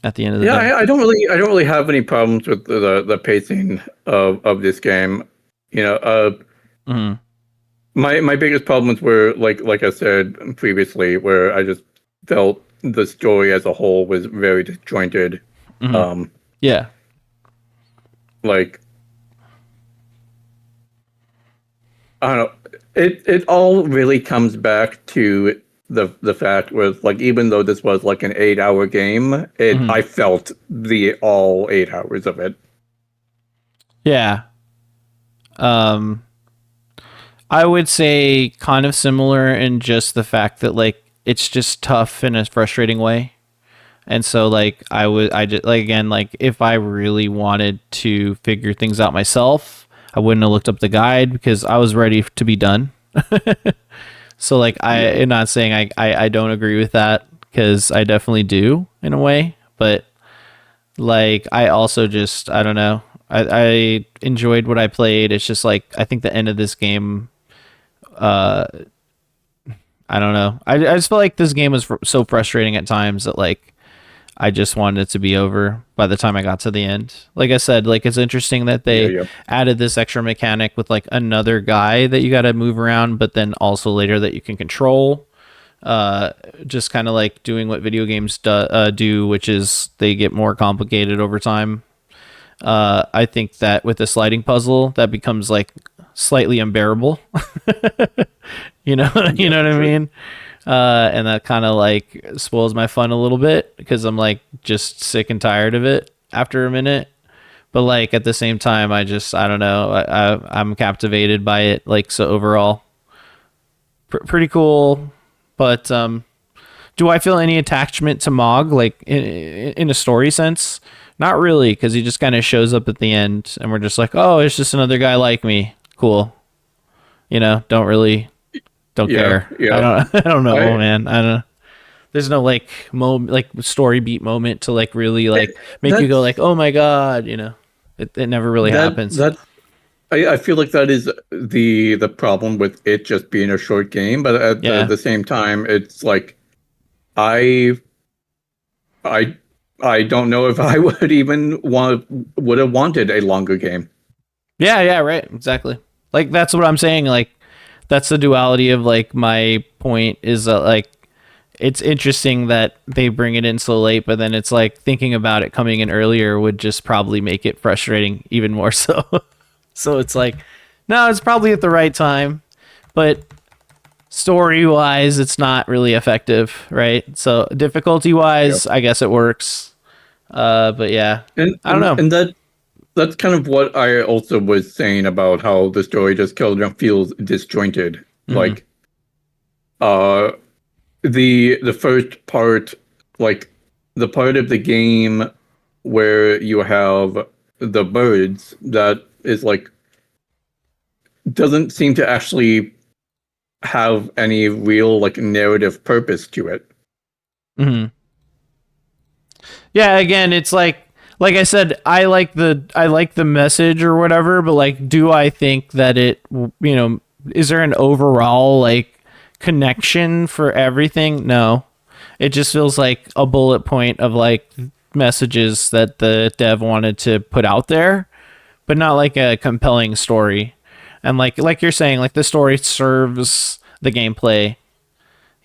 at the end of the day. I don't really have any problems with the pacing of this game. You know, my biggest problems were like I said previously, where I just felt the story as a whole was very disjointed. Yeah. Like, I don't know. It all really comes back to the fact was like, even though this was like an 8-hour game, I felt the all 8 hours of it. Yeah. I would say kind of similar in just the fact that like it's just tough in a frustrating way. And so like I just like, again, like if I really wanted to figure things out myself, I wouldn't have looked up the guide because I was ready to be done. So like I'm not saying I don't agree with that because I definitely do in a way, but like I also just, I don't know. I enjoyed what I played. It's just like I think the end of this game, I don't know. I just felt like this game was so frustrating at times that like I just wanted it to be over by the time I got to the end. Like I said, like it's interesting that they added this extra mechanic with like another guy that you got to move around, but then also later that you can control. Just kind of like doing what video games do, which is they get more complicated over time. I think that with the sliding puzzle, that becomes like slightly unbearable. You know what I mean? And that kind of like spoils my fun a little bit because I'm like just sick and tired of it after a minute. But like at the same time, I don't know. I'm captivated by it. Like, so overall, pretty cool. But do I feel any attachment to Mog like in a story sense? Not really, because he just kind of shows up at the end, and we're just like, oh, it's just another guy like me. Cool. You know, don't care. Yeah. I don't know, man. I don't. There's no like story beat moment to like really like make you go like, oh my god, you know. It never really happens. I feel like that is the problem with it just being a short game, but at the same time, it's like I I don't know if I would have wanted a longer game. Yeah, right, exactly. Like that's what I'm saying. Like that's the duality of like my point is that like it's interesting that they bring it in so late, but then it's like thinking about it coming in earlier would just probably make it frustrating even more so. So it's like, no, it's probably at the right time, but story wise, it's not really effective, right? So difficulty wise, I guess it works. But yeah, I don't know. And that's kind of what I also was saying about how the story just kind of feels disjointed. Like, the first part, like the part of the game where you have the birds, that is like doesn't seem to actually have any real like narrative purpose to it. Mm-hmm. Yeah, again, it's like I said, I like the message or whatever, but like, do I think that it, is there an overall like connection for everything? No, it just feels like a bullet point of like messages that the dev wanted to put out there, but not like a compelling story. And like you're saying, like the story serves the gameplay,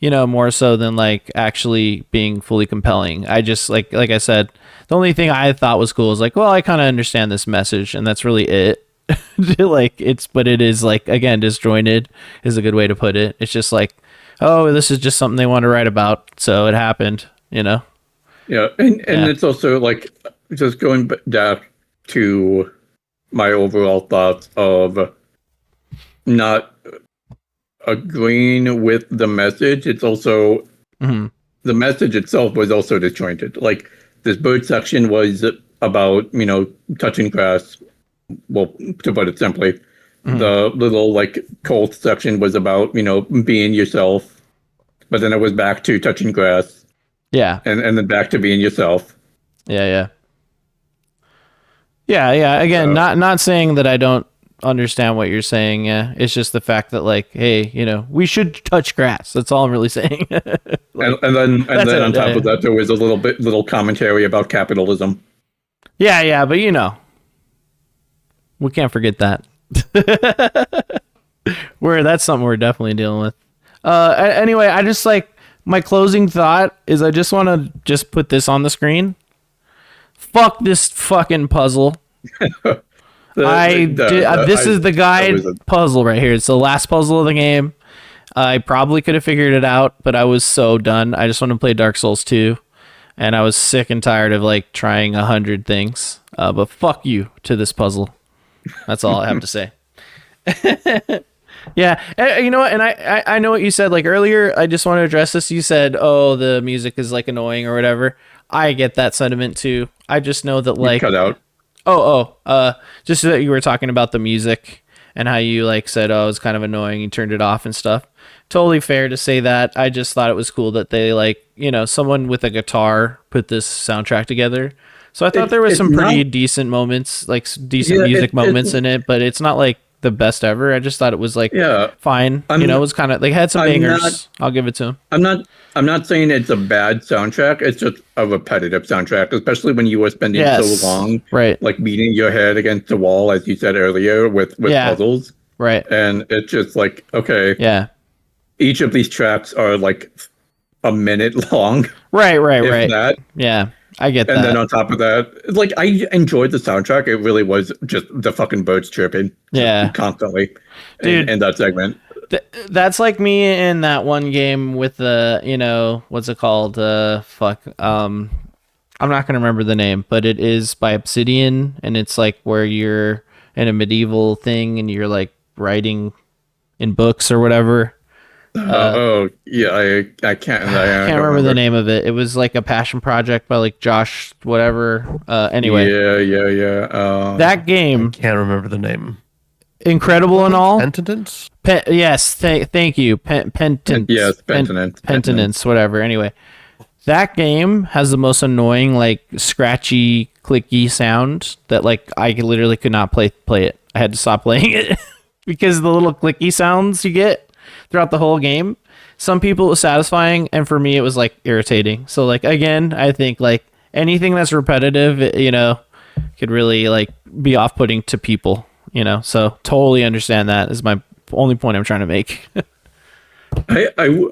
more so than like actually being fully compelling. I just like I said, the only thing I thought was cool is like, well, I kind of understand this message, and that's really it. But it is like, again, disjointed is a good way to put it. It's just like, oh, this is just something they want to write about, so it happened, Yeah, and it's also like just going back to my overall thoughts of not agreeing with the message. It's also the message itself was also disjointed. Like this bird section was about touching grass. Well, to put it simply, the little like cult section was about being yourself, but then it was back to touching grass. Yeah, and then back to being yourself. Yeah. Again, not saying that I don't understand what you're saying. Yeah, it's just the fact that like, hey, we should touch grass. That's all I'm really saying. Like, and then on top of that, there was a little commentary about capitalism. Yeah, but we can't forget that. That's something we're definitely dealing with. Anyway, I just like my closing thought is I just want to just put this on the screen. Fuck this fucking puzzle. This is the guide puzzle right here. It's the last puzzle of the game. I probably could have figured it out, but I was so done. I just want to play Dark Souls 2, and I was sick and tired of like trying 100 things. But fuck you to this puzzle. That's all I have to say. Yeah, you know what? And I know what you said like earlier. I just want to address this. You said, "Oh, the music is like annoying or whatever." I get that sentiment too. I just know that like cut out. Just so that you were talking about the music and how you like said, "Oh, it was kind of annoying." You turned it off and stuff. Totally fair to say that. I just thought it was cool that they like someone with a guitar put this soundtrack together. So I thought there was some pretty decent moments, like decent music moments in it, but it's not like the best ever. I just thought it was like fine. It was kind of like had some bangers. I'll give it to him. I'm not saying it's a bad soundtrack. It's just a repetitive soundtrack, especially when you were spending so long like beating your head against the wall, as you said earlier, with puzzles. Right. And it's just like, okay. Yeah. Each of these tracks are like a minute long. Right. That. Yeah. I get that. And then on top of that, like I enjoyed the soundtrack. It really was just the fucking birds chirping, constantly, dude. In that segment. That's like me in that one game with the what's it called? I'm not gonna remember the name, but it is by Obsidian, and it's like where you're in a medieval thing and you're like writing in books or whatever. I can't remember the name of it. It was like a passion project by like Josh whatever. Anyway. Yeah. That game. I can't remember the name. Incredible and all. Penitence? Yes, thank you. Penitence. Yes, Penitence. Penitence, whatever. Anyway, that game has the most annoying, like scratchy, clicky sound that like I literally could not play it. I had to stop playing it because the little clicky sounds you get throughout the whole game. Some people it was satisfying, and for me it was like irritating. So like again, I think like anything that's repetitive, could really like be off-putting to people, so totally understand that is my only point I'm trying to make.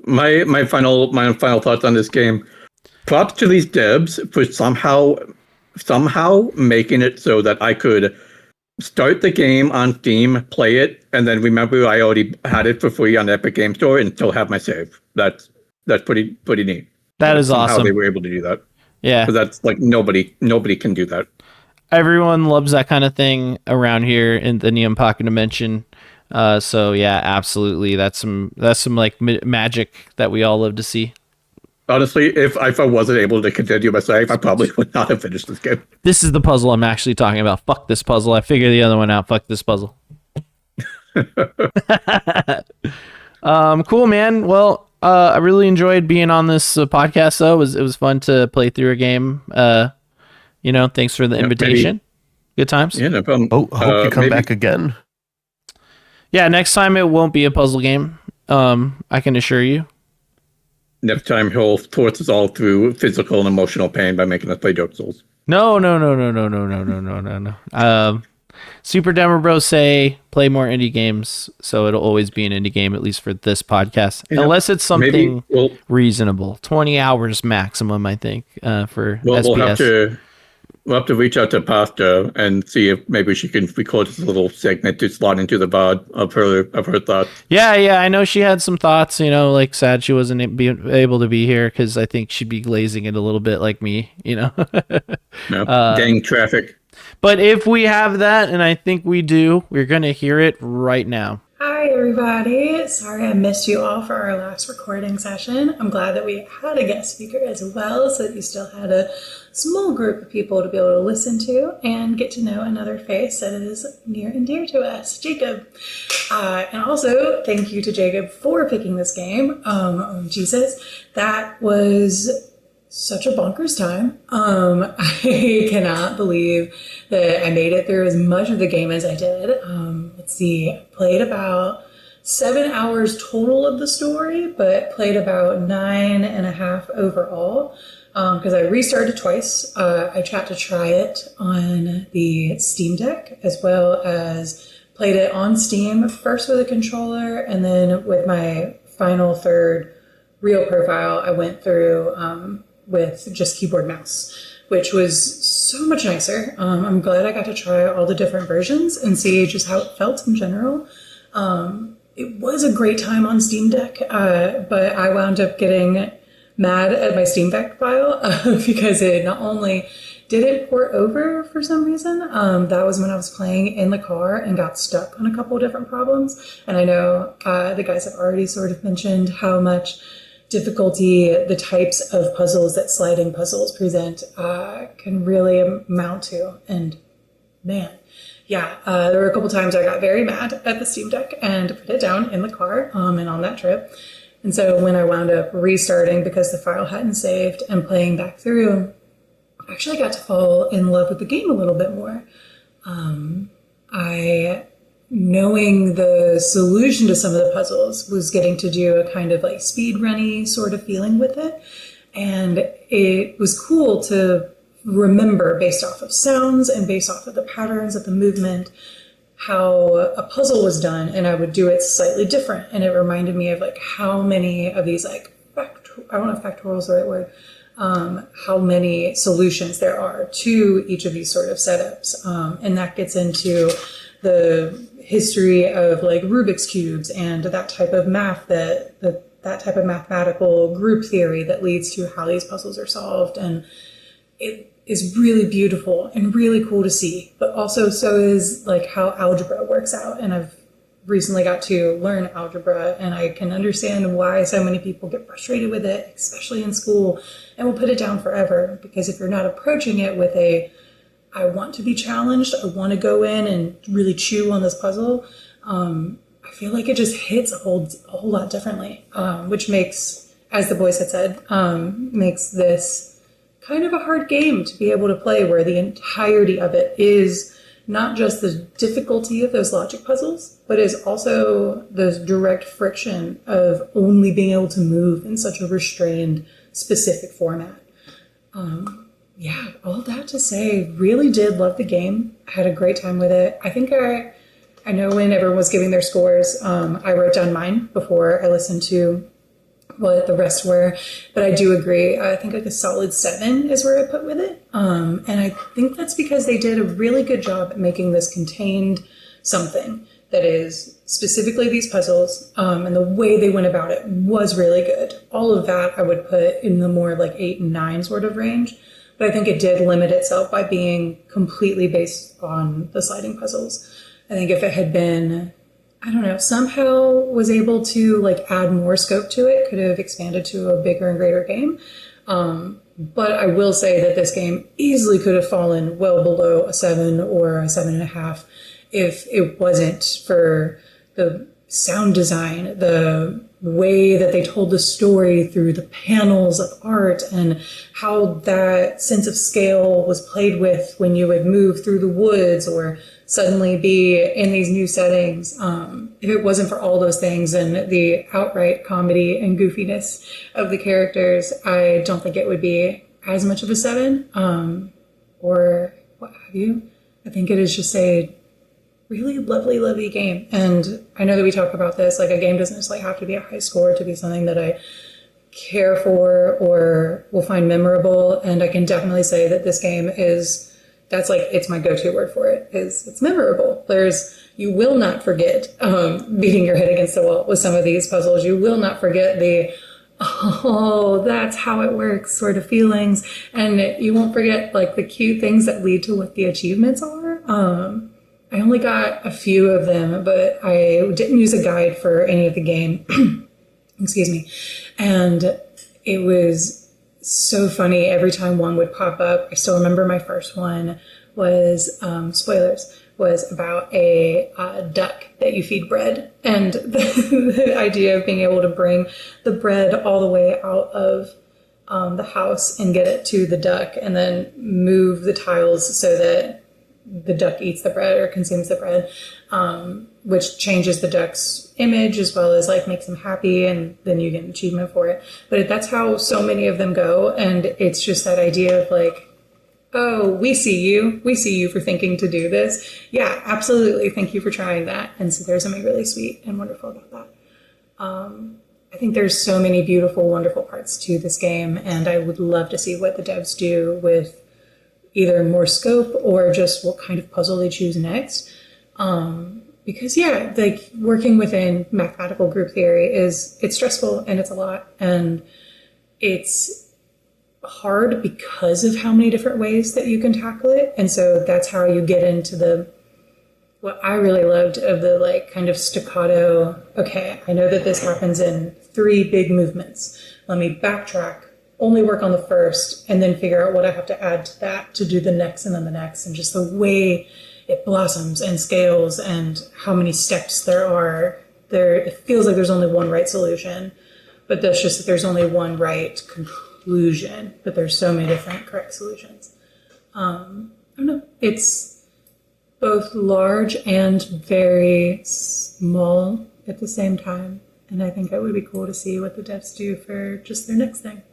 My final thoughts on this game. Props to these devs for somehow making it so that I could start the game on Steam, play it, and then remember I already had it for free on the Epic Game Store and still have my save. That's pretty neat. That is somehow awesome. They were able to do that. Yeah, because that's like nobody can do that. Everyone loves that kind of thing around here in the Neon Pocket Dimension. So yeah, absolutely. That's some like magic that we all love to see. Honestly, if I wasn't able to continue my save, I probably would not have finished this game. This is the puzzle I'm actually talking about. Fuck this puzzle. I figured the other one out. Fuck this puzzle. Cool, man. Well, I really enjoyed being on this podcast, though. It was fun to play through a game. Thanks for the invitation. Good times. Yeah, no problem. Oh, I hope you come back again. Yeah, next time it won't be a puzzle game. I can assure you. Next time he'll force us all through physical and emotional pain by making us play Dark Souls. No. Super Demo Bros say play more indie games, so it'll always be an indie game, at least for this podcast, unless it's something reasonable. 20 hours maximum, I think, for SPS. We'll have to reach out to Pasta and see if maybe she can record this little segment to slot into the VOD of her thoughts. Yeah, I know she had some thoughts, like sad she wasn't able to be here because I think she'd be glazing it a little bit like me, No, dang traffic. But if we have that, and I think we do, we're going to hear it right now. Hi, everybody. Sorry I missed you all for our last recording session. I'm glad that we had a guest speaker as well, so that you still had a small group of people to be able to listen to and get to know another face that is near and dear to us, Jacob. And also, thank you to Jacob for picking this game. Jesus, that was such a bonkers time. I cannot believe that I made it through as much of the game as I did. Let's see, I played about 7 hours total of the story, but played about 9.5 overall. Because I restarted twice. I tried to try it on the Steam Deck, as well as played it on Steam, first with a controller, and then with my final third real profile, I went through with just keyboard mouse, which was so much nicer. I'm glad I got to try all the different versions and see just how it felt in general. It was a great time on Steam Deck, but I wound up getting mad at my Steam Deck file because it not only didn't port over for some reason, that was when I was playing in the car and got stuck on a couple of different problems. And I know the guys have already sort of mentioned how much difficulty the types of puzzles that sliding puzzles present can really amount to. And man, yeah, there were a couple times I got very mad at the Steam Deck and put it down in the car and on that trip. And so when I wound up restarting because the file hadn't saved and playing back through, I actually got to fall in love with the game a little bit more. Knowing the solution to some of the puzzles was getting to do a kind of like speedrunny sort of feeling with it. And it was cool to remember based off of sounds and based off of the patterns of the movement how a puzzle was done, and I would do it slightly different. And it reminded me of like how many of these like I don't know if factorial is the right word, how many solutions there are to each of these sort of setups. And that gets into the history of like Rubik's cubes and that type of math that type of mathematical group theory that leads to how these puzzles are solved. And it is really beautiful and really cool to see, but also so is like how algebra works out. And I've recently got to learn algebra, and I can understand why so many people get frustrated with it, especially in school, and will put it down forever. Because if you're not approaching it with I want to be challenged, I want to go in and really chew on this puzzle, I feel like it just hits a whole lot differently, which makes, as the boys had said, makes this kind of a hard game to be able to play, where the entirety of it is not just the difficulty of those logic puzzles, but is also the direct friction of only being able to move in such a restrained, specific format. Yeah, all that to say, really did love the game. Had a great time with it. I know when everyone was giving their scores, I wrote down mine before I listened to what the rest were, but I do agree. I think like a solid 7 is where I put with it. And I think that's because they did a really good job at making this contained something that is specifically these puzzles, and the way they went about it was really good. All of that I would put in the more like 8 and 9 sort of range. But I think it did limit itself by being completely based on the sliding puzzles. I think if it had been, I don't know, somehow was able to like add more scope to it, could have expanded to a bigger and greater game. But I will say that this game easily could have fallen well below a 7 or a 7.5 if it wasn't for the sound design, the way that they told the story through the panels of art, and how that sense of scale was played with when you would move through the woods or suddenly be in these new settings. If it wasn't for all those things and the outright comedy and goofiness of the characters, I don't think it would be as much of a 7, or what have you. I think it is just a really lovely game. And I know that we talk about this, like a game doesn't necessarily have to be a high score to be something that I care for or will find memorable. And I can definitely say that this game that's like, it's my go-to word for it, is it's memorable. You will not forget beating your head against the wall with some of these puzzles. You will not forget oh, that's how it works sort of feelings. And you won't forget like the cute things that lead to what the achievements are. I only got a few of them, but I didn't use a guide for any of the game. Excuse me. And it was so funny every time one would pop up. I still remember my first one was, spoilers, was about a duck that you feed bread. And the idea of being able to bring the bread all the way out of the house and get it to the duck and then move the tiles so that the duck eats the bread or consumes the bread, which changes the duck's image as well as like makes him happy, and then you get an achievement for it. But that's how so many of them go, and it's just that idea of like, oh, we see you for thinking to do this. Yeah, absolutely, thank you for trying that. And so there's something really sweet and wonderful about that. I think there's so many beautiful, wonderful parts to this game, and I would love to see what the devs do with either more scope or just what kind of puzzle they choose next. Because yeah, like working within mathematical group theory it's stressful and it's a lot, and it's hard because of how many different ways that you can tackle it. And so that's how you get into what I really loved of the like kind of staccato, okay, I know that this happens in 3 big movements. Let me backtrack, only work on the first, and then figure out what I have to add to that to do the next and then the next. And just the way it blossoms and scales and how many steps there are. It feels like there's only one right solution, but that's just that there's only one right conclusion, but there's so many different correct solutions. I don't know. It's both large and very small at the same time. And I think it would be cool to see what the devs do for just their next thing.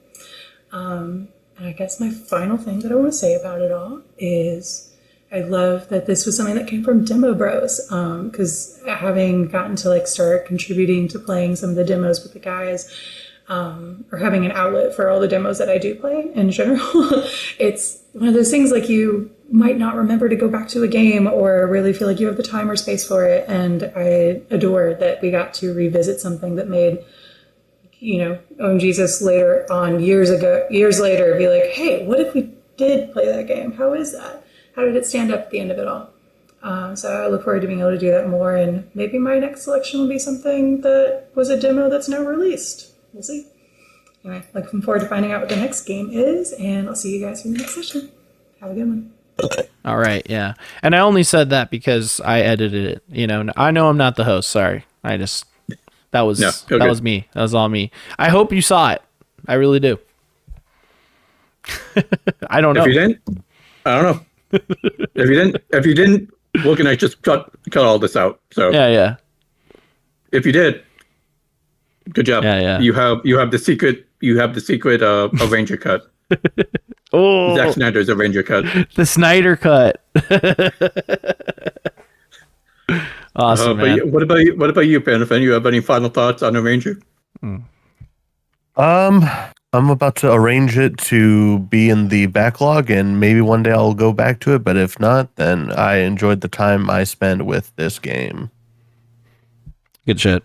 And I guess my final thing that I want to say about it all is I love that this was something that came from Demo Bros, because having gotten to like start contributing to playing some of the demos with the guys, or having an outlet for all the demos that I do play in general, it's one of those things like you might not remember to go back to a game or really feel like you have the time or space for it. And I adore that we got to revisit something that made, oh Jesus, later on, years later, be like, hey, what if we did play that game? How is that? How did it stand up at the end of it all? So I look forward to being able to do that more, and maybe my next selection will be something that was a demo that's now released. We'll see. Anyway, looking forward to finding out what the next game is, and I'll see you guys in the next session. Have a good one. All right, yeah. And I only said that because I edited it. I know I'm not the host. Sorry. That was me. That was all me. I hope you saw it. I really do. I don't know. If you didn't, I don't know. If you didn't, we're gonna just cut all this out. So yeah. If you did, good job. Yeah. You have the secret arranger cut. Oh, Zack Snyder's Avenger cut. the Snyder cut. Awesome, But man. what about you, Panafin? You have any final thoughts on Avenger? I'm about to arrange it to be in the backlog, and maybe one day I'll go back to it. But if not, then I enjoyed the time I spent with this game. Good shit.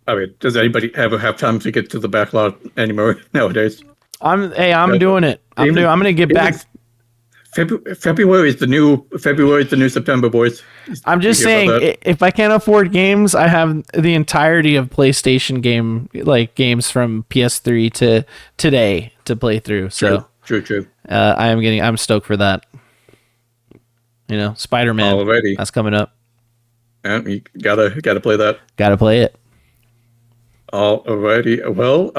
I mean, does anybody ever have time to get to the backlog anymore nowadays? I'm doing it. I'm gonna get back. February is the new September, boys. I'm just You hear about saying, if I can't afford games, I have the entirety of PlayStation games from PS3 to today to play through. So True. I'm stoked for that. Spider-Man. Already. That's coming up. Yeah, you gotta play that. Gotta play it. Alrighty. Well,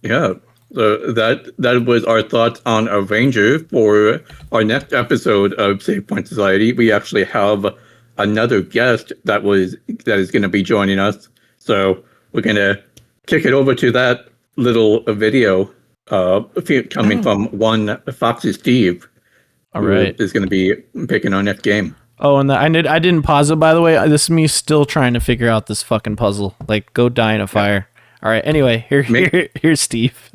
yeah. So that was our thoughts on Avenger. For our next episode of Save Point Society, we actually have another guest that is going to be joining us. So we're going to kick it over to that little video coming from one Foxy Steve. All right. Is going to be picking our next game. Oh, and I didn't pause it, by the way. This is me still trying to figure out this fucking puzzle. Like, go die in a fire. All right. Anyway, here's Steve.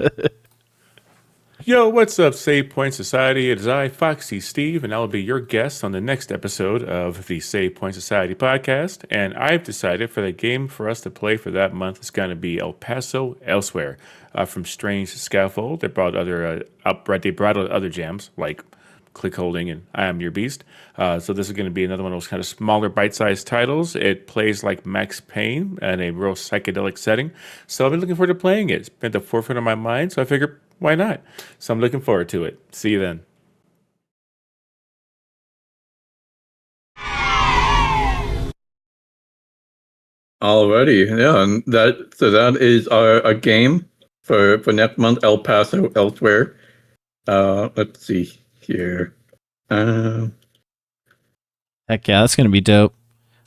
Yo, what's up, Save Point Society? It is I, Foxy Steve, and I'll be your guest on the next episode of the Save Point Society podcast. And I've decided for the game for us to play for that month is going to be El Paso Elsewhere from Strange Scaffold. They brought other jams like Click Holding and I Am Your Beast. So this is going to be another one of those kind of smaller bite-sized titles. It plays like Max Payne in a real psychedelic setting. So I've been looking forward to playing it. It's been at the forefront of my mind, so I figured, why not? So I'm looking forward to it. See you then. Alrighty, yeah, and that is our game for next month, El Paso Elsewhere. Let's see here. Heck yeah, that's gonna be dope.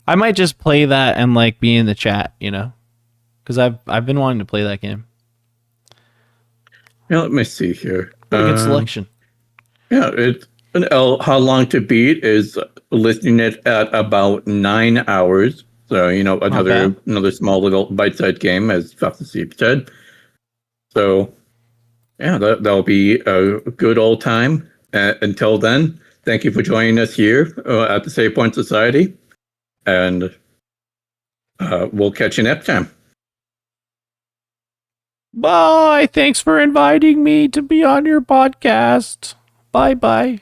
I might just play that and like be in the chat, because I've been wanting to play that game. Yeah, let me see here. Pretty good selection. Yeah, how long to beat is listing it at about 9 hours. So another small little bite-sized game, as Foxy said. So yeah, that'll be a good old time. Until then, thank you for joining us here at the Save Point Society, and we'll catch you next time. Bye. Thanks for inviting me to be on your podcast. Bye.